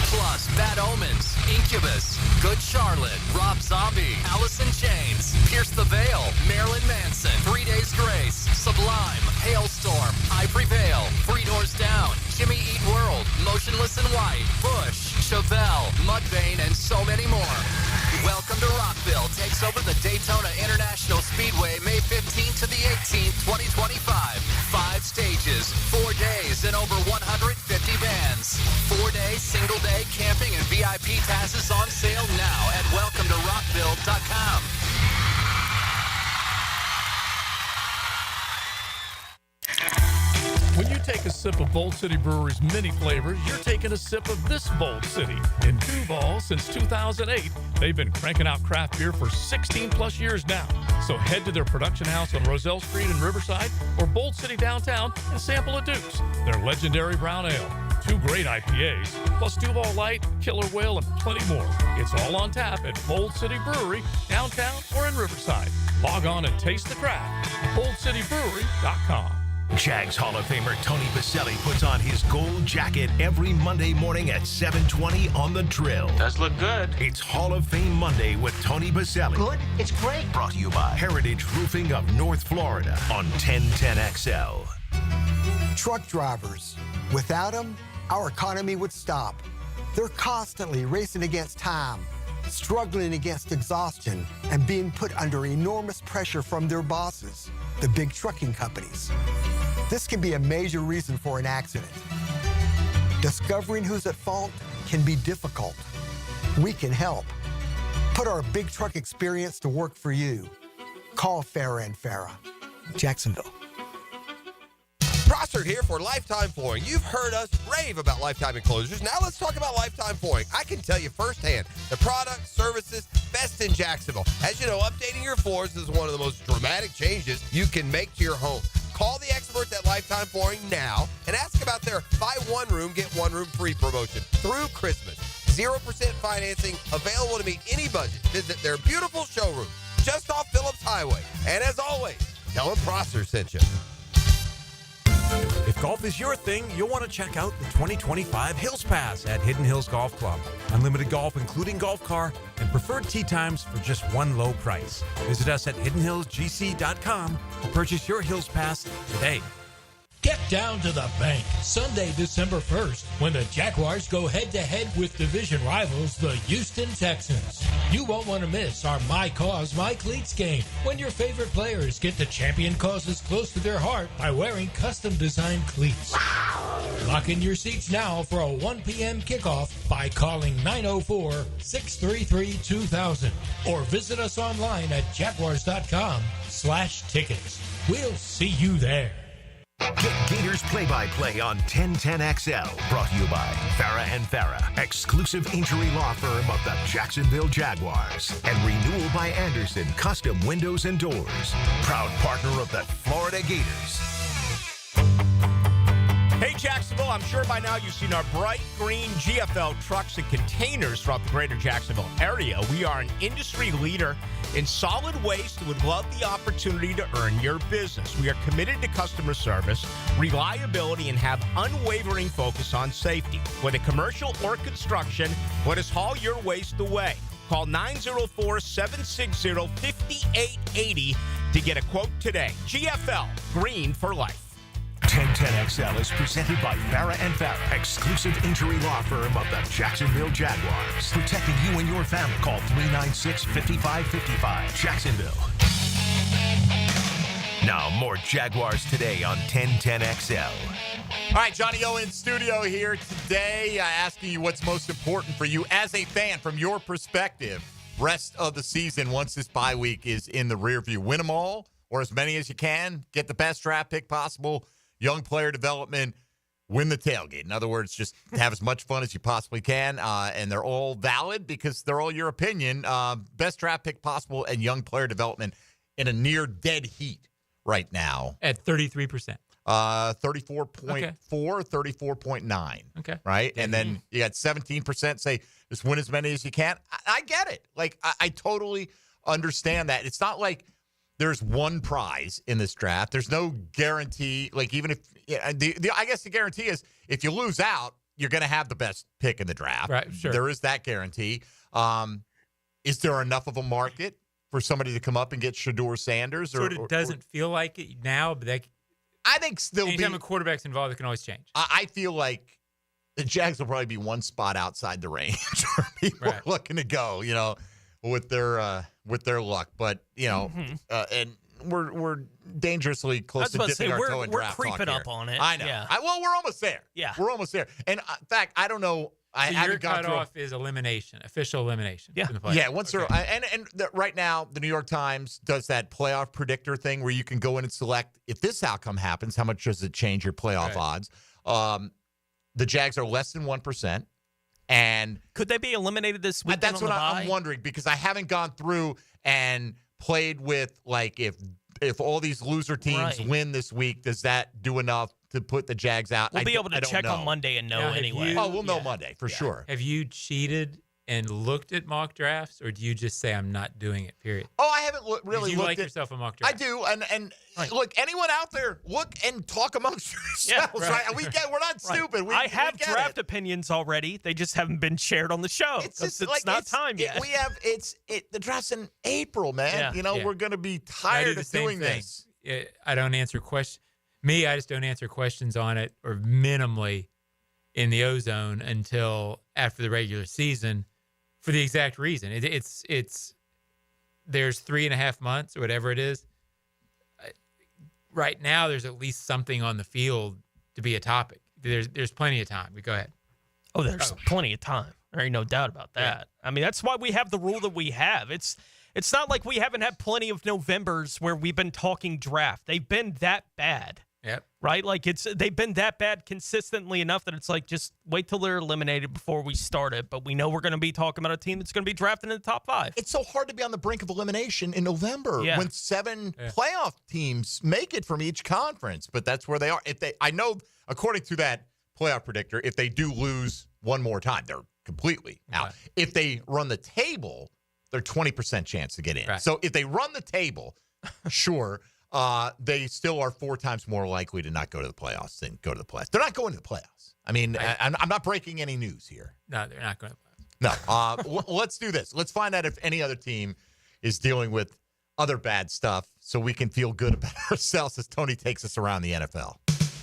Plus Bad Omens, Incubus, Good Charlotte, Rob Zombie, Alice in Chains, Pierce the Veil, Marilyn Manson, 3 Days Grace, Sublime, Hailstorm, I Prevail, Three Doors Down, Jimmy Eat World, Motionless in White, Bush, Chevelle, Mudvayne, and so many more. Welcome to Rockville takes over the Daytona International Speedway May 15th to the 18th, 2025. 5 stages, 4 days, and over 150 bands. 4-day, single-day camping and VIP passes on sale now at welcometoRockville.com. When you take a sip of Bold City Brewery's many flavors, you're taking a sip of this Bold City. In Duval, since 2008, they've been cranking out craft beer for 16 plus years now. So head to their production house on Roselle Street in Riverside or Bold City downtown and sample a Duke's, their legendary brown ale. 2 great IPAs, plus Duval Light, Killer Whale, and plenty more. It's all on tap at Bold City Brewery, downtown or in Riverside. Log on and taste the craft. BoldCityBrewery.com. Jags Hall of Famer Tony Baselli puts on his gold jacket every Monday morning at 7:20 on The Drill. Does look good. It's Hall of Fame Monday with Tony Baselli. Good? It's great. Brought to you by Heritage Roofing of North Florida on 1010XL. Truck drivers. Without them, our economy would stop. They're constantly racing against time, struggling against exhaustion, and being put under enormous pressure from their bosses, the big trucking companies. This can be a major reason for an accident. Discovering who's at fault can be difficult. We can help. Put our big truck experience to work for you. Call Farah & Farah, Jacksonville. Prosser here for Lifetime Flooring. You've heard us rave about Lifetime Enclosures. Now let's talk about Lifetime Flooring. I can tell you firsthand, the product, services, best in Jacksonville. As you know, updating your floors is one of the most dramatic changes you can make to your home. Call the experts at Lifetime Flooring now and ask about their buy one room, get one room free promotion through Christmas. 0% financing, available to meet any budget. Visit their beautiful showroom just off Phillips Highway. And as always, tell them Prosser sent you. If golf is your thing, you'll want to check out the 2025 Hills Pass at Hidden Hills Golf Club. Unlimited golf, including golf car, and preferred tee times for just one low price. Visit us at hiddenhillsgc.com to purchase your Hills Pass today. Get down to the bank Sunday, December 1st, when the Jaguars go head-to-head with division rivals, the Houston Texans. You won't want to miss our My Cause, My Cleats game, when your favorite players get to champion causes close to their heart by wearing custom-designed cleats. Lock in your seats now for a 1 p.m. kickoff by calling 904-633-2000 or visit us online at jaguars.com/tickets. We'll see you there. Get Gators play-by-play on 1010XL. Brought to you by Farah and Farah, exclusive injury law firm of the Jacksonville Jaguars. And Renewal by Anderson, custom windows and doors. Proud partner of the Florida Gators. Hey, Jacksonville, I'm sure by now you've seen our bright green GFL trucks and containers throughout the greater Jacksonville area. We are an industry leader in solid waste and would love the opportunity to earn your business. We are committed to customer service, reliability, and have unwavering focus on safety. Whether commercial or construction, let us haul your waste away. Call 904-760-5880 to get a quote today. GFL, green for life. 1010XL is presented by Farah and Farah, exclusive injury law firm of the Jacksonville Jaguars. Protecting you and your family. Call 396-5555. Jacksonville. Now, more Jaguars today on 1010XL. All right, Johnny O in studio here today, asking you what's most important for you as a fan from your perspective. Rest of the season, once this bye week is in the rear view. Win them all, or as many as you can. Get the best draft pick possible. Young player development, win the tailgate. In other words, just have as much fun as you possibly can, and they're all valid because they're all your opinion. Best draft pick possible and young player development in a near dead heat right now. At 33%. 34.4, 34.9. Okay. Right? And then you got 17% say just win as many as you can. I get it. Like, I totally understand that. It's not like there's one prize in this draft. There's no guarantee. Like, even if I guess the guarantee is if you lose out, you're going to have the best pick in the draft. Right, sure. There is that guarantee. Is there enough of a market for somebody to come up and get Shedeur Sanders? Sort of doesn't feel like it now, but I think still anytime a quarterback's involved, it can always change. I feel like the Jags will probably be one spot outside the range where people are looking to go, with their luck. But, and we're dangerously close to dipping our toe in draft talk. We're creeping here. up on it. I know. Yeah. Well, we're almost there. Yeah. We're almost there. And in fact, I don't know. I So your haven't got through. cutoff is elimination, official elimination. Yeah. from the playoffs. Yeah, once they're right now, the New York Times does that playoff predictor thing where you can go in and select if this outcome happens, how much does it change your playoff odds? The Jags are less than 1%, and could they be eliminated this week? That's what I'm wondering, because I haven't gone through and played with like if all these loser teams win this week, does that do enough to put the Jags out? We'll be able to check on Monday and know anyway. We'll know Monday for sure. Have you cheated and looked at mock drafts, or do you just say I'm not doing it? Period. Oh, I haven't really you looked like at yourself a mock draft. I do, and look, anyone out there, look and talk amongst yourselves. Right? We're not stupid. I have draft opinions already. They just haven't been shared on the show. It's not time yet. The draft's in April, man. Yeah. We're going to be tired of doing this. I don't answer questions. I just don't answer questions on it, or minimally in the ozone until after the regular season, for the exact reason. It's there's 3.5 months or whatever it is. Right now, there's at least something on the field to be a topic. There's plenty of time. But go ahead. Oh, there's plenty of time. There ain't no doubt about that. Yeah. I mean, that's why we have the rule that we have. It's not like we haven't had plenty of Novembers where we've been talking draft. They've been that bad. Yep. Right? Like they've been that bad consistently enough that it's like, just wait till they're eliminated before we start it. But we know we're going to be talking about a team that's going to be drafted in the top 5. It's so hard to be on the brink of elimination in November when 7 playoff teams make it from each conference. But that's where they are. I know, according to that playoff predictor, if they do lose one more time, they're completely out. If they run the table, they're 20% chance to get in. Right. So if they run the table, sure. They still are 4 times more likely to not go to the playoffs than go to the playoffs. They're not going to the playoffs. I mean, I'm not breaking any news here. No, they're not going to the playoffs. No. Let's do this. Let's find out if any other team is dealing with other bad stuff so we can feel good about ourselves as Tony takes us around the NFL.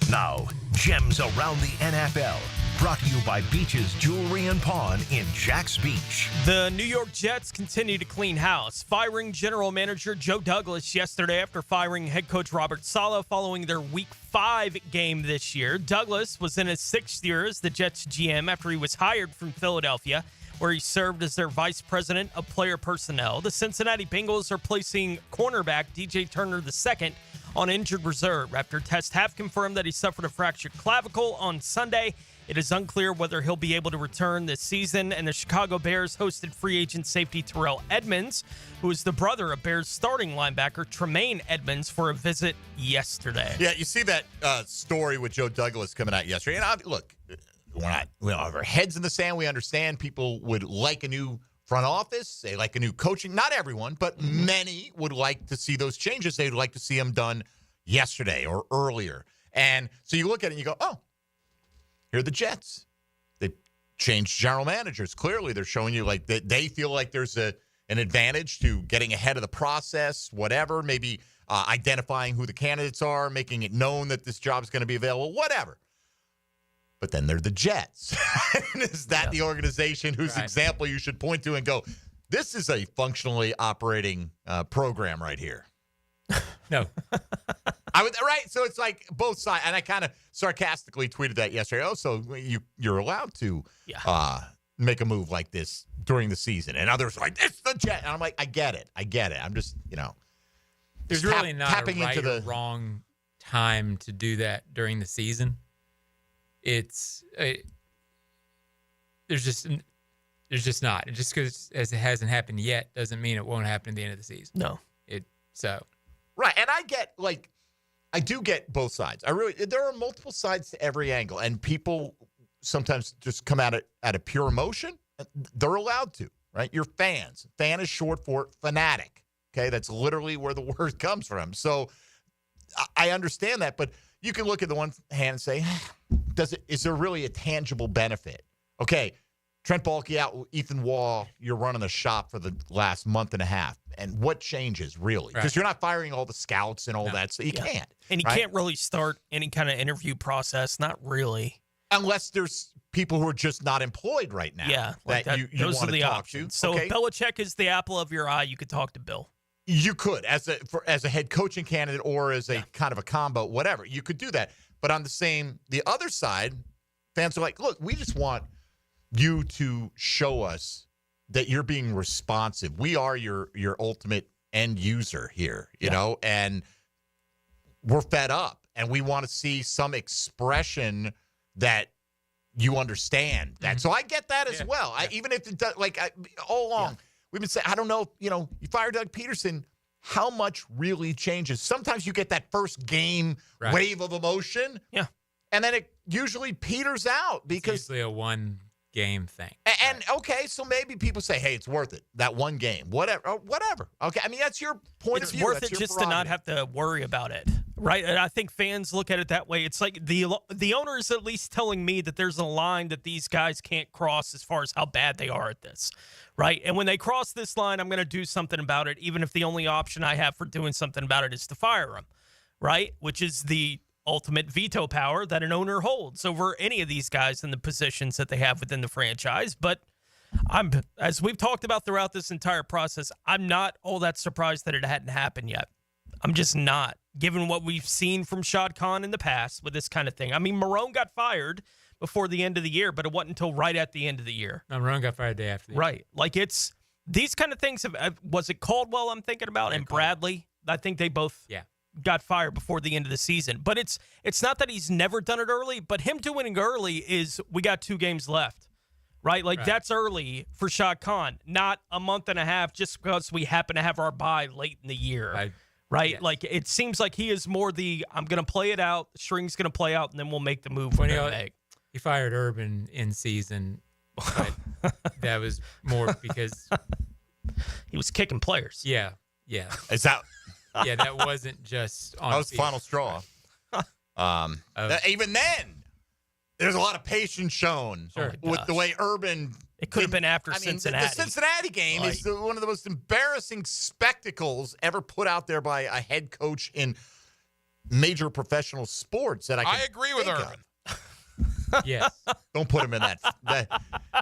Now, gems around the NFL. Brought to you by Beach's Jewelry and Pawn in Jacks Beach. The New York Jets continue to clean house, firing general manager Joe Douglas yesterday after firing head coach Robert Saleh following their Week 5 game this year. Douglas was in his 6th year as the Jets GM after he was hired from Philadelphia, where he served as their vice president of player personnel. The Cincinnati Bengals are placing cornerback DJ Turner II on injured reserve after tests have confirmed that he suffered a fractured clavicle on Sunday. It is unclear whether he'll be able to return this season, and the Chicago Bears hosted free agent safety Terrell Edmunds, who is the brother of Bears starting linebacker Tremaine Edmunds, for a visit yesterday. Yeah, you see that story with Joe Douglas coming out yesterday. And look, we don't have our heads in the sand. We understand people would like a new front office. They like a new coaching. Not everyone, but many would like to see those changes. They'd like to see them done yesterday or earlier. And so you look at it and you go, oh, here are the Jets. They changed general managers. Clearly, they're showing you like they feel like there's an advantage to getting ahead of the process, whatever, maybe identifying who the candidates are, making it known that this job is going to be available, whatever. But then they're the Jets. Is that the organization whose example you should point to and go, this is a functionally operating program right here? No. So it's like both sides. And I kind of sarcastically tweeted that yesterday. Oh, so you're allowed to make a move like this during the season. And others are like, it's the Jets. And I'm like, I get it. I'm just, There's just really not tapping a right into or wrong time to do that during the season. There's just not. Just because it hasn't happened yet doesn't mean it won't happen at the end of the season. No. Right. And I do get both sides. There are multiple sides to every angle, and people sometimes just come at it at a pure emotion. They're allowed to, right? You're fans. Fan is short for fanatic. Okay. That's literally where the word comes from. So I understand that, but you can look at the one hand and say, is there really a tangible benefit? Okay, Trent Baalke out, Ethan Waugh, you're running the shop for the last month and a half. And what changes, really? Because you're not firing all the scouts and all that, so you can't. And you can't really start any kind of interview process, not really. Unless there's people who are just not employed right now. Yeah, that you those want are the to talk options. to. So Okay? if Belichick is the apple of your eye, you could talk to Bill. You could, as a head coaching candidate or as a kind of a combo, whatever. You could do that. But on the other side, fans are like, look, we just want you to show us that you're being responsive. We are your ultimate end user here, you know, and we're fed up. And we want to see some expression that you understand that. So I get that as well. Even if it does, all along, we've been saying, I don't know, you fire Doug Peterson, how much really changes? Sometimes you get that first game wave of emotion. Yeah. And then it usually peters out because it's usually a one-game thing. And okay, so maybe people say, hey, it's worth it. That one game. Whatever. Okay. I mean, that's your point of view. It's worth That's it your just to not prerogative. have to worry about it. Right. And I think fans look at it that way. It's like the owner is at least telling me that there's a line that these guys can't cross as far as how bad they are at this. Right. And when they cross this line, I'm going to do something about it, even if the only option I have for doing something about it is to fire them. Right. Which is the ultimate veto power that an owner holds over any of these guys in the positions that they have within the franchise. But as we've talked about throughout this entire process, I'm not all that surprised that it hadn't happened yet. I'm just not, given what we've seen from Shad Khan in the past with this kind of thing. I mean, Marone got fired before the end of the year, but it wasn't until right at the end of the year. No, Marone got fired the day after the year. Right. Like, it's these kind of things. Was it Caldwell I'm thinking about and Bradley? I think they both got fired before the end of the season. But it's not that he's never done it early, but him doing it early is we got 2 games left. Right? Like, that's early for Shad Khan, not a month and a half just because we happen to have our bye late in the year. Right? Yes. Like, it seems like he is more I'm going to play it out, the string's going to play out, and then we'll make the move we're going to make. He fired Urban in season, but that was more because he was kicking players. Yeah. Is that? Yeah, that wasn't just on that was the final straw. Even then, there's a lot of patience shown with the way Urban. It could have been after Cincinnati. The Cincinnati game is one of the most embarrassing spectacles ever put out there by a head coach in major professional sports that I agree with Irvin. Yes. Don't put him in that.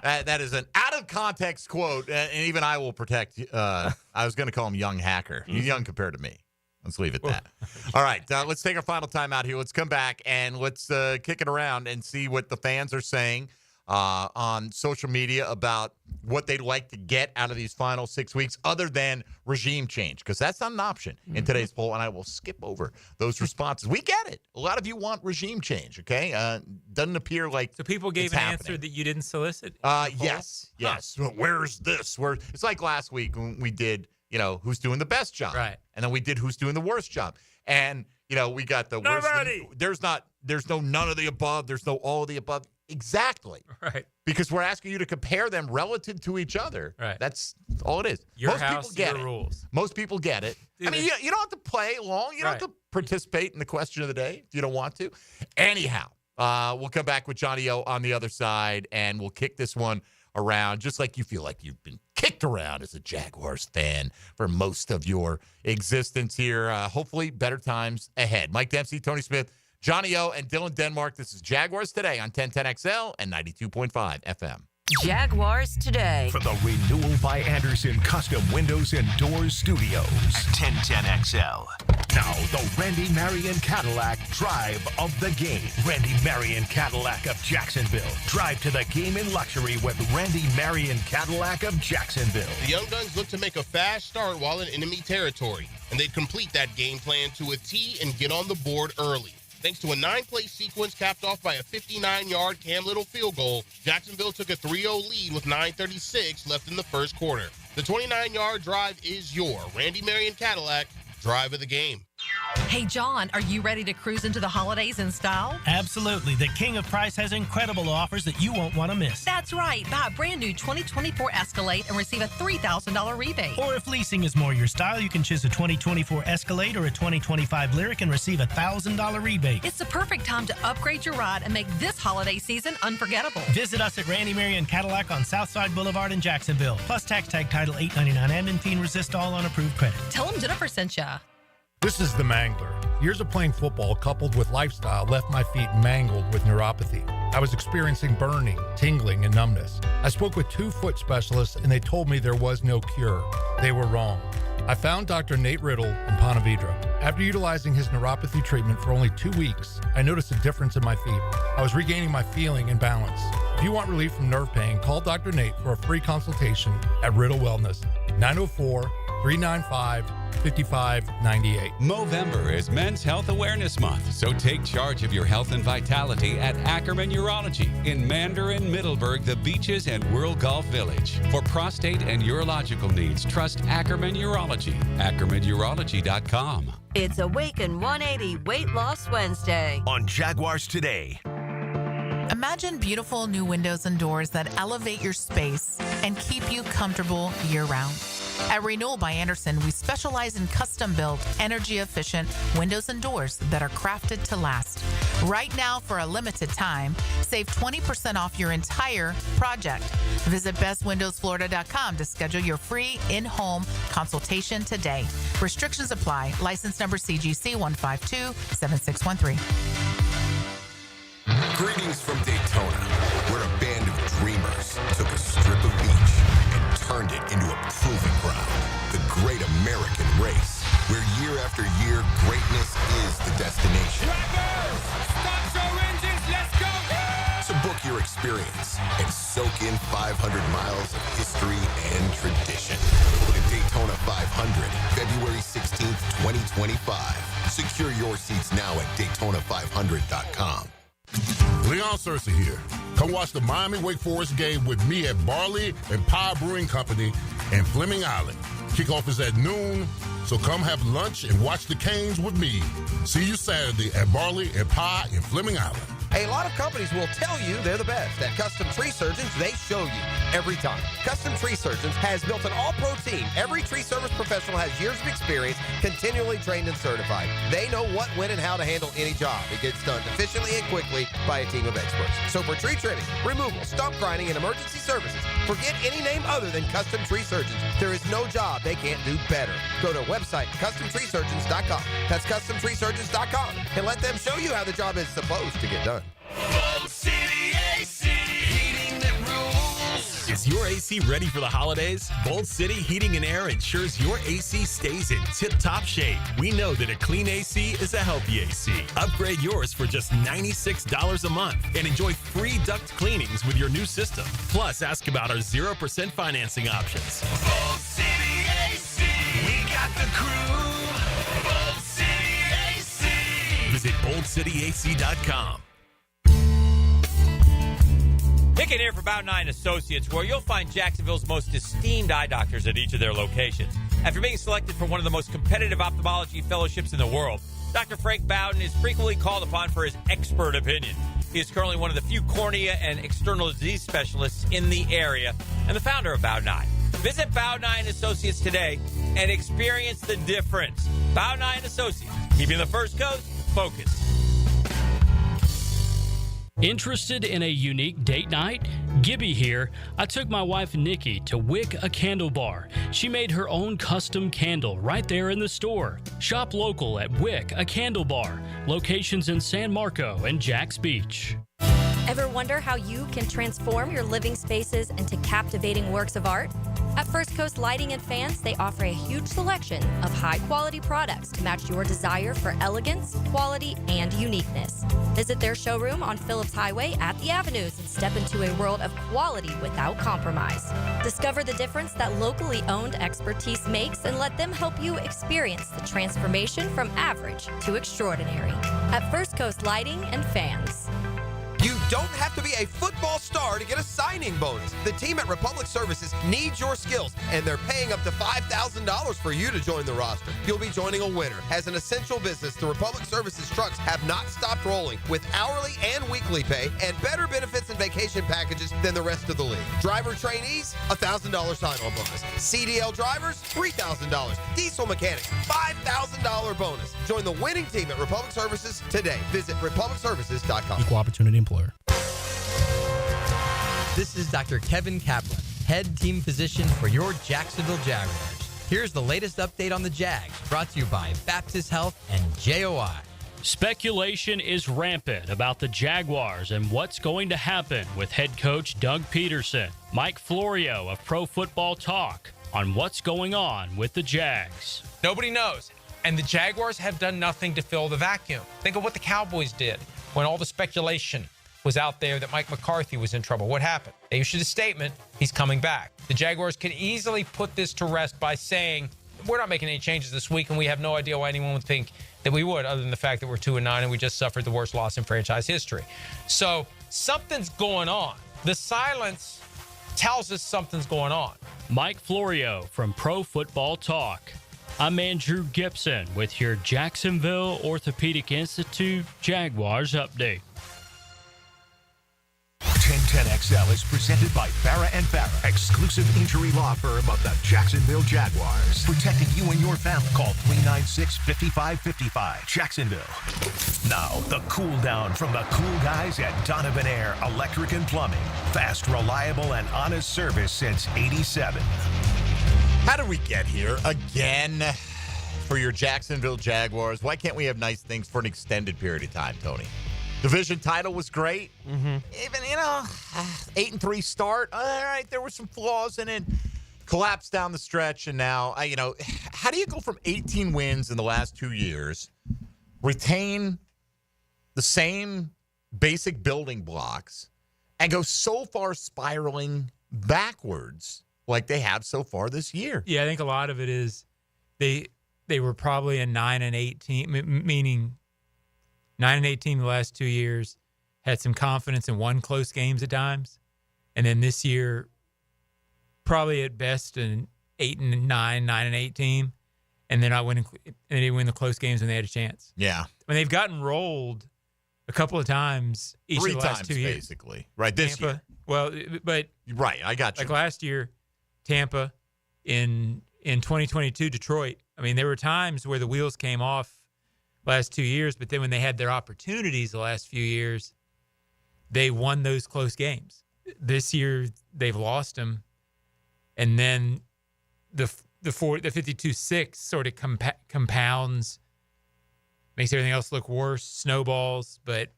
That is an out of context quote, and even I will protect. I was going to call him young hacker. He's young compared to me. Let's leave it at that. All right, let's take our final time out here. Let's come back and let's kick it around and see what the fans are saying on social media about what they'd like to get out of these final 6 weeks other than regime change, because that's not an option in today's poll, and I will skip over those responses. We get it. A lot of you want regime change, okay? Doesn't appear like So people gave an answer that you didn't solicit? Yes. Where's this? It's like last week when we did, who's doing the best job. Right. And then we did who's doing the worst job. And, we got the worst. There's no none of the above. There's no all of the above. Exactly. Right. Because we're asking you to compare them relative to each other. Right. That's all it is. Your Most house, people get your it. rules. Most people get it. I mean, you don't have to play along. You don't have to participate in the question of the day if you don't want to. Anyhow, we'll come back with Johnny O on the other side, and we'll kick this one around just like you feel like you've been kicked around as a Jaguars fan for most of your existence here. Hopefully, better times ahead. Mike Dempsey, Tony Smith, Johnny O, and Dylan Denmark. This is Jaguars Today on 1010XL and 92.5 FM. Jaguars Today. From the Renewal by Anderson Custom Windows and Doors Studios at 1010XL. Now, the Randy Marion Cadillac Drive of the Game. Randy Marion Cadillac of Jacksonville. Drive to the game in luxury with Randy Marion Cadillac of Jacksonville. The Young Guns look to make a fast start while in enemy territory, and they'd complete that game plan to a T and get on the board early. Thanks to a 9-play sequence capped off by a 59-yard Cam Little field goal, Jacksonville took a 3-0 lead with 9:36 left in the first quarter. The 29-yard drive is your Randy Marion Cadillac Drive of the Game. Hey, John, are you ready to cruise into the holidays in style? Absolutely. The King of Price has incredible offers that you won't want to miss. That's right. Buy a brand new 2024 Escalade and receive a $3,000 rebate. Or if leasing is more your style, you can choose a 2024 Escalade or a 2025 Lyric and receive a $1,000 rebate. It's the perfect time to upgrade your ride and make this holiday season unforgettable. Visit us at Randy Marion Cadillac on Southside Boulevard in Jacksonville. Plus tax tag title $899 and Entine resist all on approved credit. Tell them Jennifer sent ya. This is the Mangler. Years of playing football coupled with lifestyle left my feet mangled with neuropathy. I was experiencing burning, tingling, and numbness. I spoke with 2 foot specialists and they told me there was no cure. They were wrong. I found Dr. Nate Riddle in Ponte Vedra. After utilizing his neuropathy treatment for only 2 weeks, I noticed a difference in my feet. I was regaining my feeling and balance. If you want relief from nerve pain, call Dr. Nate for a free consultation at Riddle Wellness, 904-395-5598. Movember is Men's Health Awareness Month, so take charge of your health and vitality at Ackerman Urology in Mandarin, Middleburg, the Beaches, and Whirl Golf Village. For prostate and urological needs, trust Ackerman Urology. AckermanUrology.com. It's Awaken 180 Weight Loss Wednesday on Jaguars Today. Imagine beautiful new windows and doors that elevate your space and keep you comfortable year-round. At Renewal by Anderson, we specialize in custom-built, energy-efficient windows and doors that are crafted to last. Right now, for a limited time, save 20% off your entire project. Visit bestwindowsflorida.com to schedule your free in-home consultation today. Restrictions apply. License number CGC 1527613. Greetings from Daytona, where a band of dreamers took a strip of beach and turned it into a proving ground. The great American race, where year after year, greatness is the destination. Drivers, start your engines, let's go! So book your experience and soak in 500 miles of history and tradition. The Daytona 500, February 16th, 2025. Secure your seats now at Daytona500.com. Leon Searcy here. Come watch the Miami Wake Forest game with me at Barley and Pie Brewing Company in Fleming Island. Kickoff is at noon, so come have lunch and watch the Canes with me. See you Saturday at Barley and Pie in Fleming Island. A lot of companies will tell you they're the best. At Custom Tree Surgeons, they show you every time. Custom Tree Surgeons has built an all-pro team. Every tree service professional has years of experience, continually trained and certified. They know what, when, and how to handle any job. It gets done efficiently and quickly by a team of experts. So for tree trimming, removal, stump grinding, and emergency services, Forget any name other than Custom Tree Surgeons. There is no job they can't do better. Go to website CustomTreeSurgeons.com. That's CustomTreeSurgeons.com. And let them show you how the job is supposed to get done. Bolt City AC, heating that rules. Is your AC ready for the holidays? Bolt City Heating and Air ensures your AC stays in tip-top shape. We know that a clean AC is a healthy AC. Upgrade yours for just $96 a month and enjoy free duct cleanings with your new system. Plus, ask about our 0% financing options. Bolt City AC, we got the crew. Bolt City AC. Visit BoltCityAC.com. Pick an ear for Bound 9 Associates, where you'll find Jacksonville's most esteemed eye doctors at each of their locations. After being selected for one of the most competitive ophthalmology fellowships in the world, Dr. Frank Bowden is frequently called upon for his expert opinion. He is currently one of the few cornea and external disease specialists in the area and the founder of Bound 9. Visit Bound 9 Associates today and experience the difference. Bound 9 Associates, keeping the First Coast focused. Interested in a unique date night? Gibby here. I took my wife Nikki to Wick a Candle Bar. She made her own custom candle right there in the store. Shop local at Wick a Candle Bar. Locations in San Marco and Jacks Beach. Ever wonder how you can transform your living spaces into captivating works of art? At First Coast Lighting and Fans, they offer a huge selection of high-quality products to match your desire for elegance, quality, and uniqueness. Visit their showroom on Phillips Highway at the Avenues and step into a world of quality without compromise. Discover the difference that locally owned expertise makes and let them help you experience the transformation from average to extraordinary. At First Coast Lighting and Fans. You don't have to be a football star to get a signing bonus. The team at Republic Services needs your skills, and they're paying up to $5,000 for you to join the roster. You'll be joining a winner. As an essential business, the Republic Services trucks have not stopped rolling with hourly and weekly pay and better benefits and vacation packages than the rest of the league. Driver trainees, $1,000 sign-on bonus. CDL drivers, $3,000. Diesel mechanics, $5,000 bonus. Join the winning team at Republic Services today. Visit republicservices.com. Equal opportunity employer. This is Dr. Kevin Kaplan, head team physician for your Jacksonville Jaguars. Here's the latest update on the Jags, brought to you by Baptist Health and JOI. Speculation is rampant about the Jaguars and what's going to happen with head coach Doug Peterson. Mike Florio of Pro Football Talk on what's going on with the Jags. Nobody knows. And the Jaguars have done nothing to fill the vacuum. Think of what the Cowboys did when all the speculation was out there that Mike McCarthy was in trouble. What happened? They issued a statement. He's coming back. The Jaguars can easily put this to rest by saying, we're not making any changes this week, and we have no idea why anyone would think that we would, other than the fact that we're 2-9 and we just suffered the worst loss in franchise history. So something's going on. The silence tells us something's going on. Mike Florio from Pro Football Talk. I'm Andrew Gibson with your Jacksonville Orthopedic Institute Jaguars update. 1010XL is presented by Farah & Farah, exclusive injury law firm of the Jacksonville Jaguars. Protecting you and your family. Call 396-5555. Jacksonville. Now, the cool down from the cool guys at Donovan Air Electric and Plumbing. Fast, reliable, and honest service since '87. How did we get here again for your Jacksonville Jaguars? Why can't we have nice things for an extended period of time, Tony? Division title was great. Even, 8-3 start. All right, there were some flaws in it. Collapsed down the stretch, and now, how do you go from 18 wins in the last 2 years, retain the same basic building blocks, and go so far spiraling backwards like they have so far this year? Yeah, I think a lot of it is they were probably a 9-18, meaning 9-18 the last 2 years, had some confidence and won close games at times. And then this year, probably at best an 8-9, 9-8 team. And they're not winning, and they didn't win the close games when they had a chance. Yeah. When they've gotten rolled a couple of times each of the last 2 years. Basically. Right, this Tampa, year. Well, but. Right, I got you. Like last year, Tampa, in 2022, Detroit. I mean, there were times where the wheels came off last 2 years, but then when they had their opportunities the last few years, they won those close games. This year, they've lost him, and then the 52-6 sort of compounds, makes everything else look worse, snowballs, but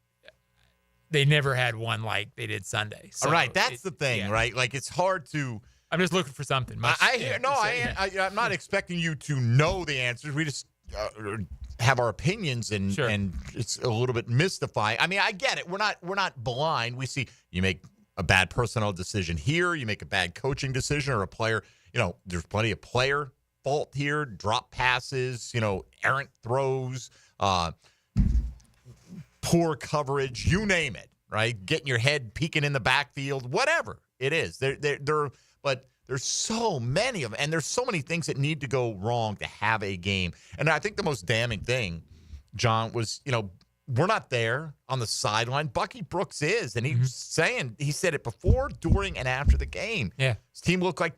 they never had one like they did Sunday. So right, that's the thing, right? Like, it's hard to. I'm just looking for something. I'm not expecting you to know the answers. We just have our opinions, and it's a little bit mystifying. I mean, I get it. We're not blind. We see you make a bad personnel decision here, you make a bad coaching decision, or a player. There's plenty of player fault here. Drop passes, errant throws, poor coverage, you name it. Right, getting your head peeking in the backfield, whatever it is. But there's so many of them, and there's so many things that need to go wrong to have a game. And I think the most damning thing, John, was, we're not there on the sideline. Bucky Brooks is, and he said it before, during, and after the game. Yeah. His team looked like,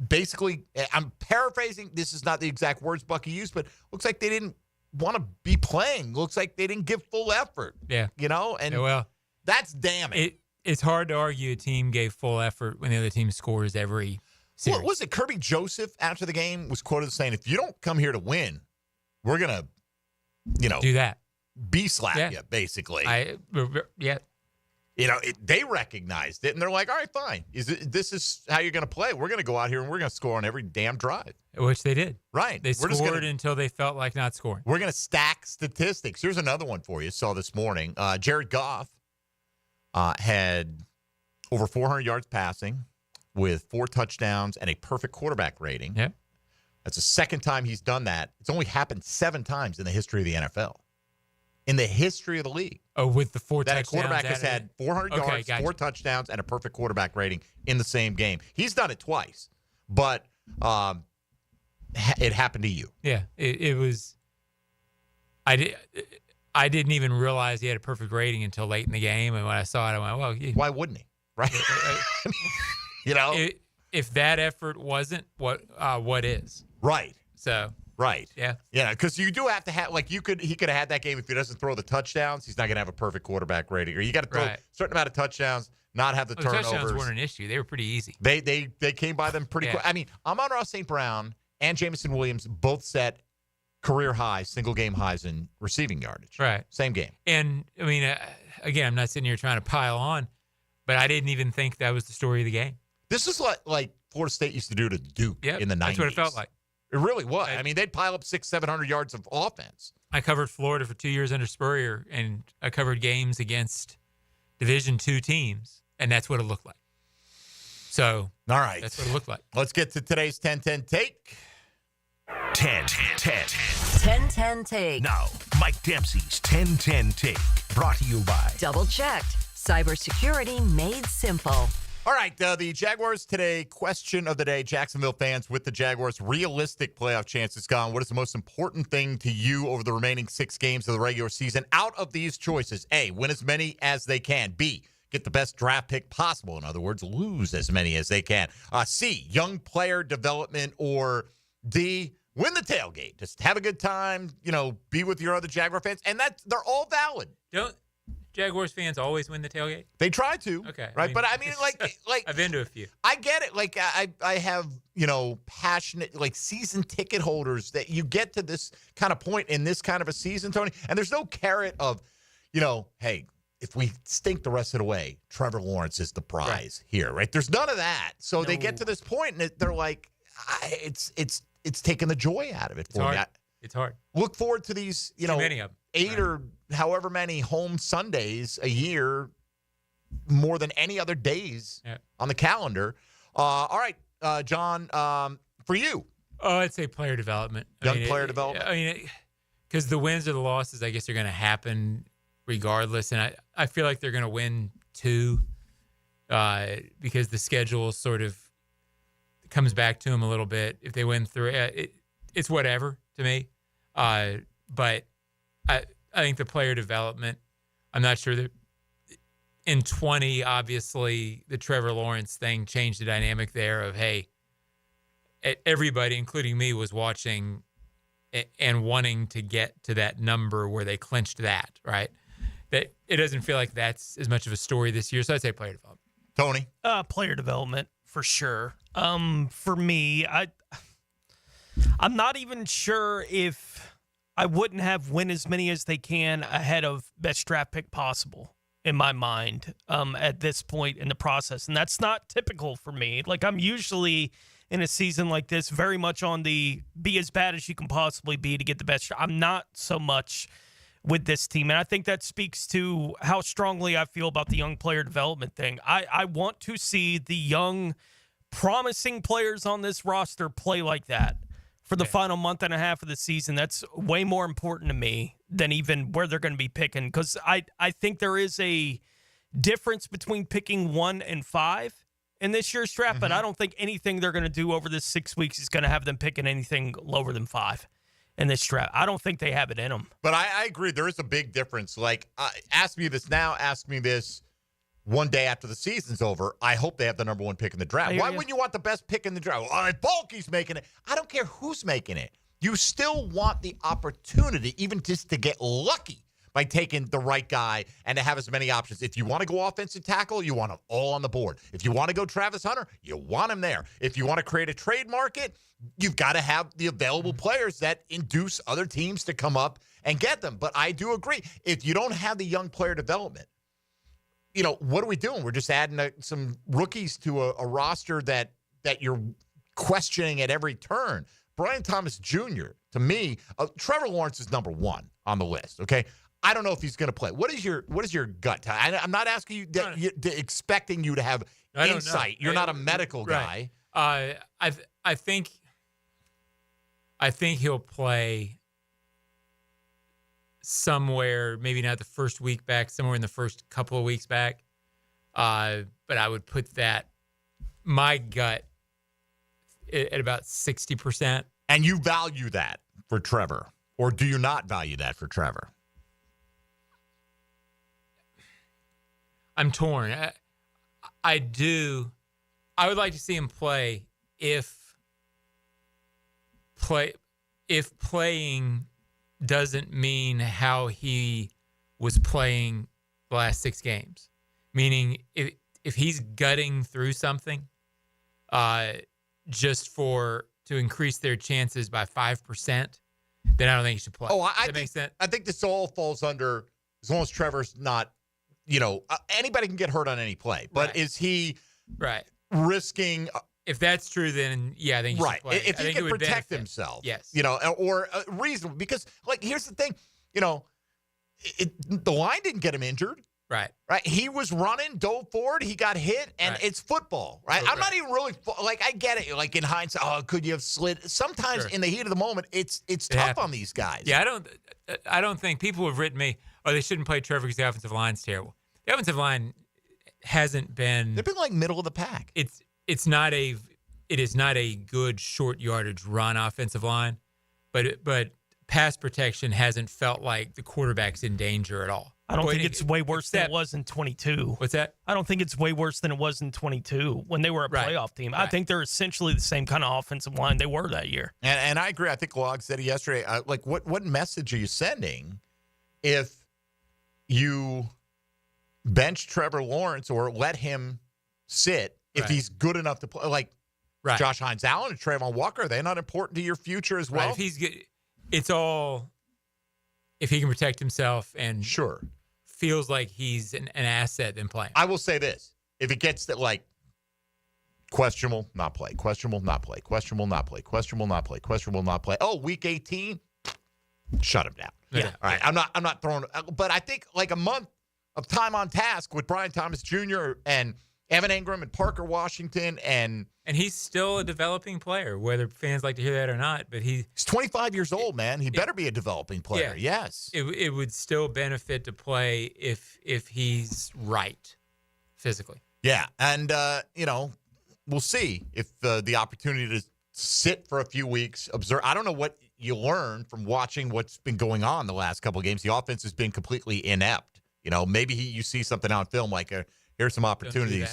basically, I'm paraphrasing, this is not the exact words Bucky used, but looks like they didn't want to be playing. Looks like they didn't give full effort. Yeah. And that's damning. It's hard to argue a team gave full effort when the other team scores every series. What was it? Kirby Joseph, after the game, was quoted saying, if you don't come here to win, we're going to, do that. B-slap you, basically. They recognized it, and they're like, all right, fine. This is how you're going to play. We're going to go out here, and we're going to score on every damn drive. Which they did. Right. They scored until they felt like not scoring. We're going to stack statistics. Here's another one for you. Saw this morning. Jared Goff had over 400 yards passing with 4 touchdowns and a perfect quarterback rating. Yeah. That's the second time he's done that. It's only happened 7 times in the history of the NFL. In the history of the league. Oh, with the 4 touchdowns. That a quarterback has had 400 yards, 4 touchdowns, and a perfect quarterback rating in the same game. He's done it twice, but it happened to you. Yeah, it was. I didn't even realize he had a perfect rating until late in the game, and when I saw it, I went, "Well, why wouldn't he?" Right? If that effort wasn't, what is? Right. So. Right. Yeah. Yeah, because you do have to have, he could have had that game if he doesn't throw the touchdowns. He's not going to have a perfect quarterback rating. Or you got to throw a certain amount of touchdowns, not have the turnovers. Touchdowns weren't an issue. They were pretty easy. They came by them pretty quick. I mean, Amon-Ra St. Brown and Jameson Williams both set career highs, single game highs in receiving yardage. Right. Same game. And, I mean, again, I'm not sitting here trying to pile on, but I didn't even think that was the story of the game. This is like Florida State used to do to Duke in the 90s. That's what it felt like. It really was. I mean, they'd pile up 600-700 yards of offense. I covered Florida for 2 years under Spurrier, and I covered games against Division II teams, and that's what it looked like. So, all right, that's what it looked like. Let's get to today's 10-10 take. 10-10 take. Now, Mike Dempsey's 10-10 take, brought to you by Double Checked. Cybersecurity made simple. All right, the Jaguars today, question of the day, Jacksonville fans with the Jaguars' realistic playoff chances gone. What is the most important thing to you over the remaining 6 games of the regular season? Out of these choices, A, win as many as they can. B, get the best draft pick possible. In other words, lose as many as they can. C, young player development. Or D, win the tailgate. Just have a good time, be with your other Jaguar fans. And they're all valid. Don't Jaguars fans always win the tailgate? They try to. Okay. Right. But I mean, like I've been to a few. I get it. Like I have, passionate, season ticket holders that you get to this kind of point in this kind of a season, Tony, and there's no carrot of, hey, if we stink the rest of the way, Trevor Lawrence is the prize here, right? There's none of that. So they get to this point and they're like, it's taking the joy out of it for me. It's hard. Look forward to these, many of them. 8 or however many home Sundays a year, more than any other days on the calendar. All right, John, for you. Oh, I'd say player development. Player development. I mean, because the wins or the losses, I guess, are going to happen regardless. And I feel like they're going to win 2 because the schedule sort of comes back to them a little bit. If they win 3, it's whatever to me. But I think the player development, I'm not sure that in 20, obviously, the Trevor Lawrence thing changed the dynamic there of, hey, everybody, including me, was watching and wanting to get to that number where they clinched that, right? That it doesn't feel like that's as much of a story this year. So I'd say player development. Tony? Player development, for sure. For me, I'm not even sure if I wouldn't have win as many as they can ahead of best draft pick possible in my mind at this point in the process. And that's not typical for me. Like, I'm usually in a season like this very much on the be as bad as you can possibly be to get the best. I'm not so much with this team. And I think that speaks to how strongly I feel about the young player development thing. I want to see the young, promising players on this roster play like that for the final month and a half of the season. That's way more important to me than even where they're going to be picking, because I think there is a difference between picking 1 and 5 in this year's draft, but I don't think anything they're going to do over this 6 weeks is going to have them picking anything lower than 5 in this draft. I don't think they have it in them. But I agree. There is a big difference. Like, ask me this now, ask me this one day after the season's over. I hope they have the number 1 pick in the draft. Why wouldn't you want the best pick in the draft? Well, if Bulky's making it, I don't care who's making it. You still want the opportunity, even just to get lucky by taking the right guy and to have as many options. If you want to go offensive tackle, you want them all on the board. If you want to go Travis Hunter, you want him there. If you want to create a trade market, you've got to have the available players that induce other teams to come up and get them. But I do agree. If you don't have the young player development, what are we doing? We're just adding some rookies to a roster that you're questioning at every turn. Brian Thomas Jr., to me, Trevor Lawrence is number 1 on the list, okay? I don't know if he's going to play. What is your gut? I'm not asking you, expecting you to have insight. You're not a medical guy. I think he'll play somewhere, maybe not the first week back, somewhere in the first couple of weeks back. But I would put that, my gut, at about 60%. And you value that for Trevor, or do you not value that for Trevor? I'm torn. I do. I would like to see him play if playing doesn't mean how he was playing the last 6 games. Meaning, if he's gutting through something, just to increase their chances by 5%, then I don't think he should play. Oh, Does that make sense? I think this all falls under, as long as Trevor's not, anybody can get hurt on any play. But is he risking? If that's true, then yeah, I think he should play. If he can protect himself, yes, or reasonable. Because here's the thing, the line didn't get him injured. Right. He was running, dove forward, he got hit, and it's football, right? I'm not even really, I get it. Like, in hindsight, could you have slid? Sometimes in the heat of the moment, it's tough on these guys. Yeah, I don't think people have written me, they shouldn't play Trevor because the offensive line's terrible. The offensive line hasn't been. They've been like middle of the pack. It is not a good short yardage run offensive line, but pass protection hasn't felt like the quarterback's in danger at all. I don't think it's way worse than it was in 22. What's that? I don't think it's way worse than it was in 22 when they were a playoff team. I think they're essentially the same kind of offensive line they were that year. And I agree. I think Log said it yesterday. What message are you sending if you bench Trevor Lawrence or let him sit if he's good enough to play? Like Josh Hines Allen and Trayvon Walker, are they not important to your future as well? If he's good, it's all if he can protect himself and feels like he's an asset, then play him. I will say this. If it gets that, questionable, not play, questionable, not play, questionable, not play, questionable, not play, questionable, not play. Oh, week 18, shut him down. Yeah. All right. I'm not throwing, but I think a month of time on task with Brian Thomas Jr. and Evan Ingram and Parker Washington and he's still a developing player, whether fans like to hear that or not. But he's 25 years old, man. He better be a developing player. Yeah. Yes, it would still benefit to play if he's right physically. Yeah, and we'll see if the opportunity to sit for a few weeks, observe. I don't know what you learned from watching what's been going on the last couple of games. The offense has been completely inept. Maybe you see something on film like here's some opportunities.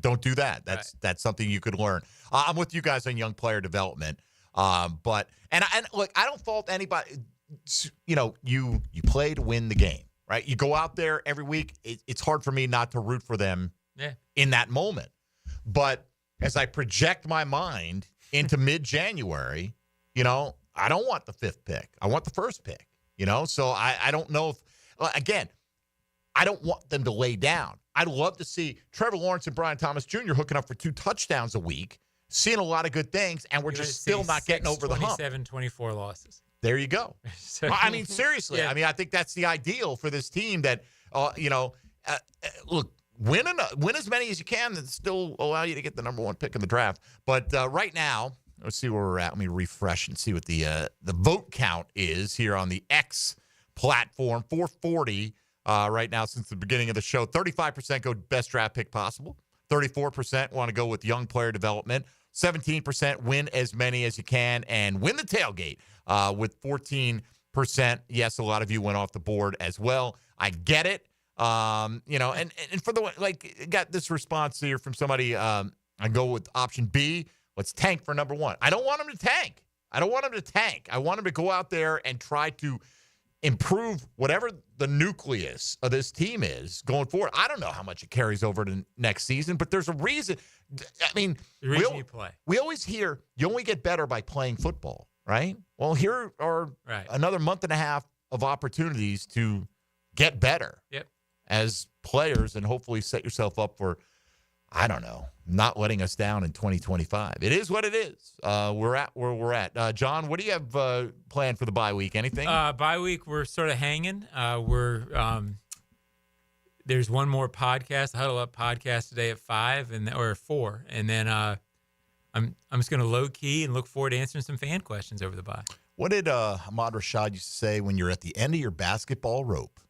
Don't do that. That's something you could learn. I'm with you guys on young player development. But look, I don't fault anybody. You play to win the game, right? You go out there every week. It's hard for me not to root for them in that moment. But as I project my mind into mid-January, I don't want the 5th pick. I want the 1st pick, So I don't know if, again, I don't want them to lay down. I'd love to see Trevor Lawrence and Brian Thomas Jr. hooking up for 2 touchdowns a week, seeing a lot of good things, and we're just still not getting over the hump. 27-24 losses. There you go. I mean, seriously. Yeah. I mean, I think that's the ideal for this team that, look, win as many as you can and still allow you to get the number 1 pick in the draft. But right now, let's see where we're at. Let me refresh and see what the vote count is here on the X platform. 440 right now since the beginning of the show. 35% go best draft pick possible. 34% want to go with young player development. 17% win as many as you can and win the tailgate with 14%. Yes, a lot of you went off the board as well. I get it. And for got this response here from somebody. I go with option B. Let's tank for number 1. I don't want him to tank. I want him to go out there and try to improve whatever the nucleus of this team is going forward. I don't know how much it carries over to next season, but there's a reason. I mean, you play. We always hear you only get better by playing football, right? Well, here are another month and a half of opportunities to get better as players and hopefully set yourself up for, I don't know, not letting us down in 2025. It is what it is. We're at where we're at. John, what do you have planned for the bye week? Anything? Bye week, we're sort of hanging. There's one more podcast, Huddle Up podcast today at 5 or 4, and then I'm just going to low key and look forward to answering some fan questions over the bye. What did Ahmad Rashad used to say when you're at the end of your basketball rope?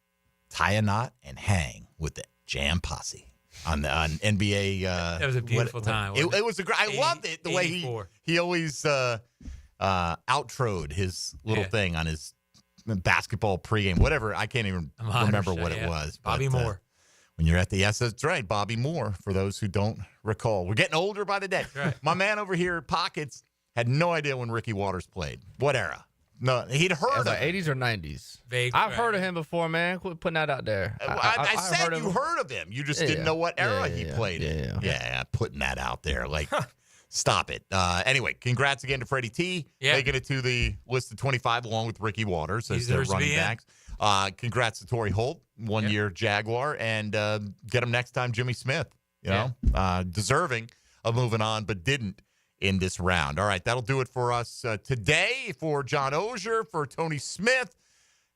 Tie a knot and hang with the Jam Posse. On NBA, that was a beautiful time. It was a great. I loved it the way he always outroed his little thing on his basketball pregame, whatever. I can't even remember what it was. Bobby Moore. When you're at the that's right, Bobby Moore. For those who don't recall, we're getting older by the day. Right. My man over here, Pockets, had no idea when Ricky Waters played. What era? No, he'd heard of like 80s or 90s. Vague, I've heard of him before, man. Quit putting that out there. I said you heard of him. You just didn't know what era he played in. Yeah, putting that out there. Like, stop it. Anyway, congrats again to Freddie T. Making it to the list of 25 along with Ricky Waters as their running backs. Congrats to Torrey Holt, 1-year Jaguar. And get him next time, Jimmy Smith. Deserving of moving on, but didn't in this round. All right, that'll do it for us today. For John Ogier, for Tony Smith,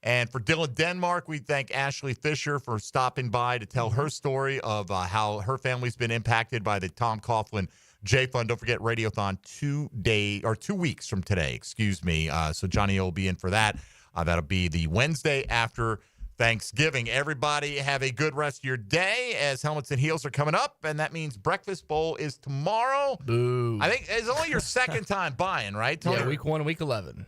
and for Dylan Denmark, we thank Ashley Fisher for stopping by to tell her story of how her family's been impacted by the Tom Coughlin J Fund. Don't forget Radiothon 2 weeks from today, so Johnny O will be in for that. That'll be the Wednesday after Thanksgiving. Everybody have a good rest of your day as Helmets and Heels are coming up, and that means Breakfast Bowl is tomorrow. Boo. I think it's only your second time buying, right, Tony? Yeah, week 1, week 11.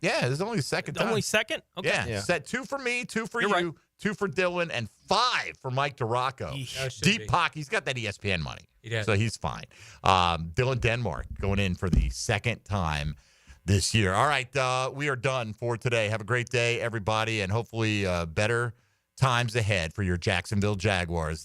Yeah, it's only the second time. Only second? Okay. Yeah. Set 2 for me, 2 for you, 2 for Dylan, and 5 for Mike DeRocco. Deep pocket. He's got that ESPN money. He does. So he's fine. Dylan Denmark going in for the second time this year. All right, we are done for today. Have a great day, everybody, and hopefully better times ahead for your Jacksonville Jaguars.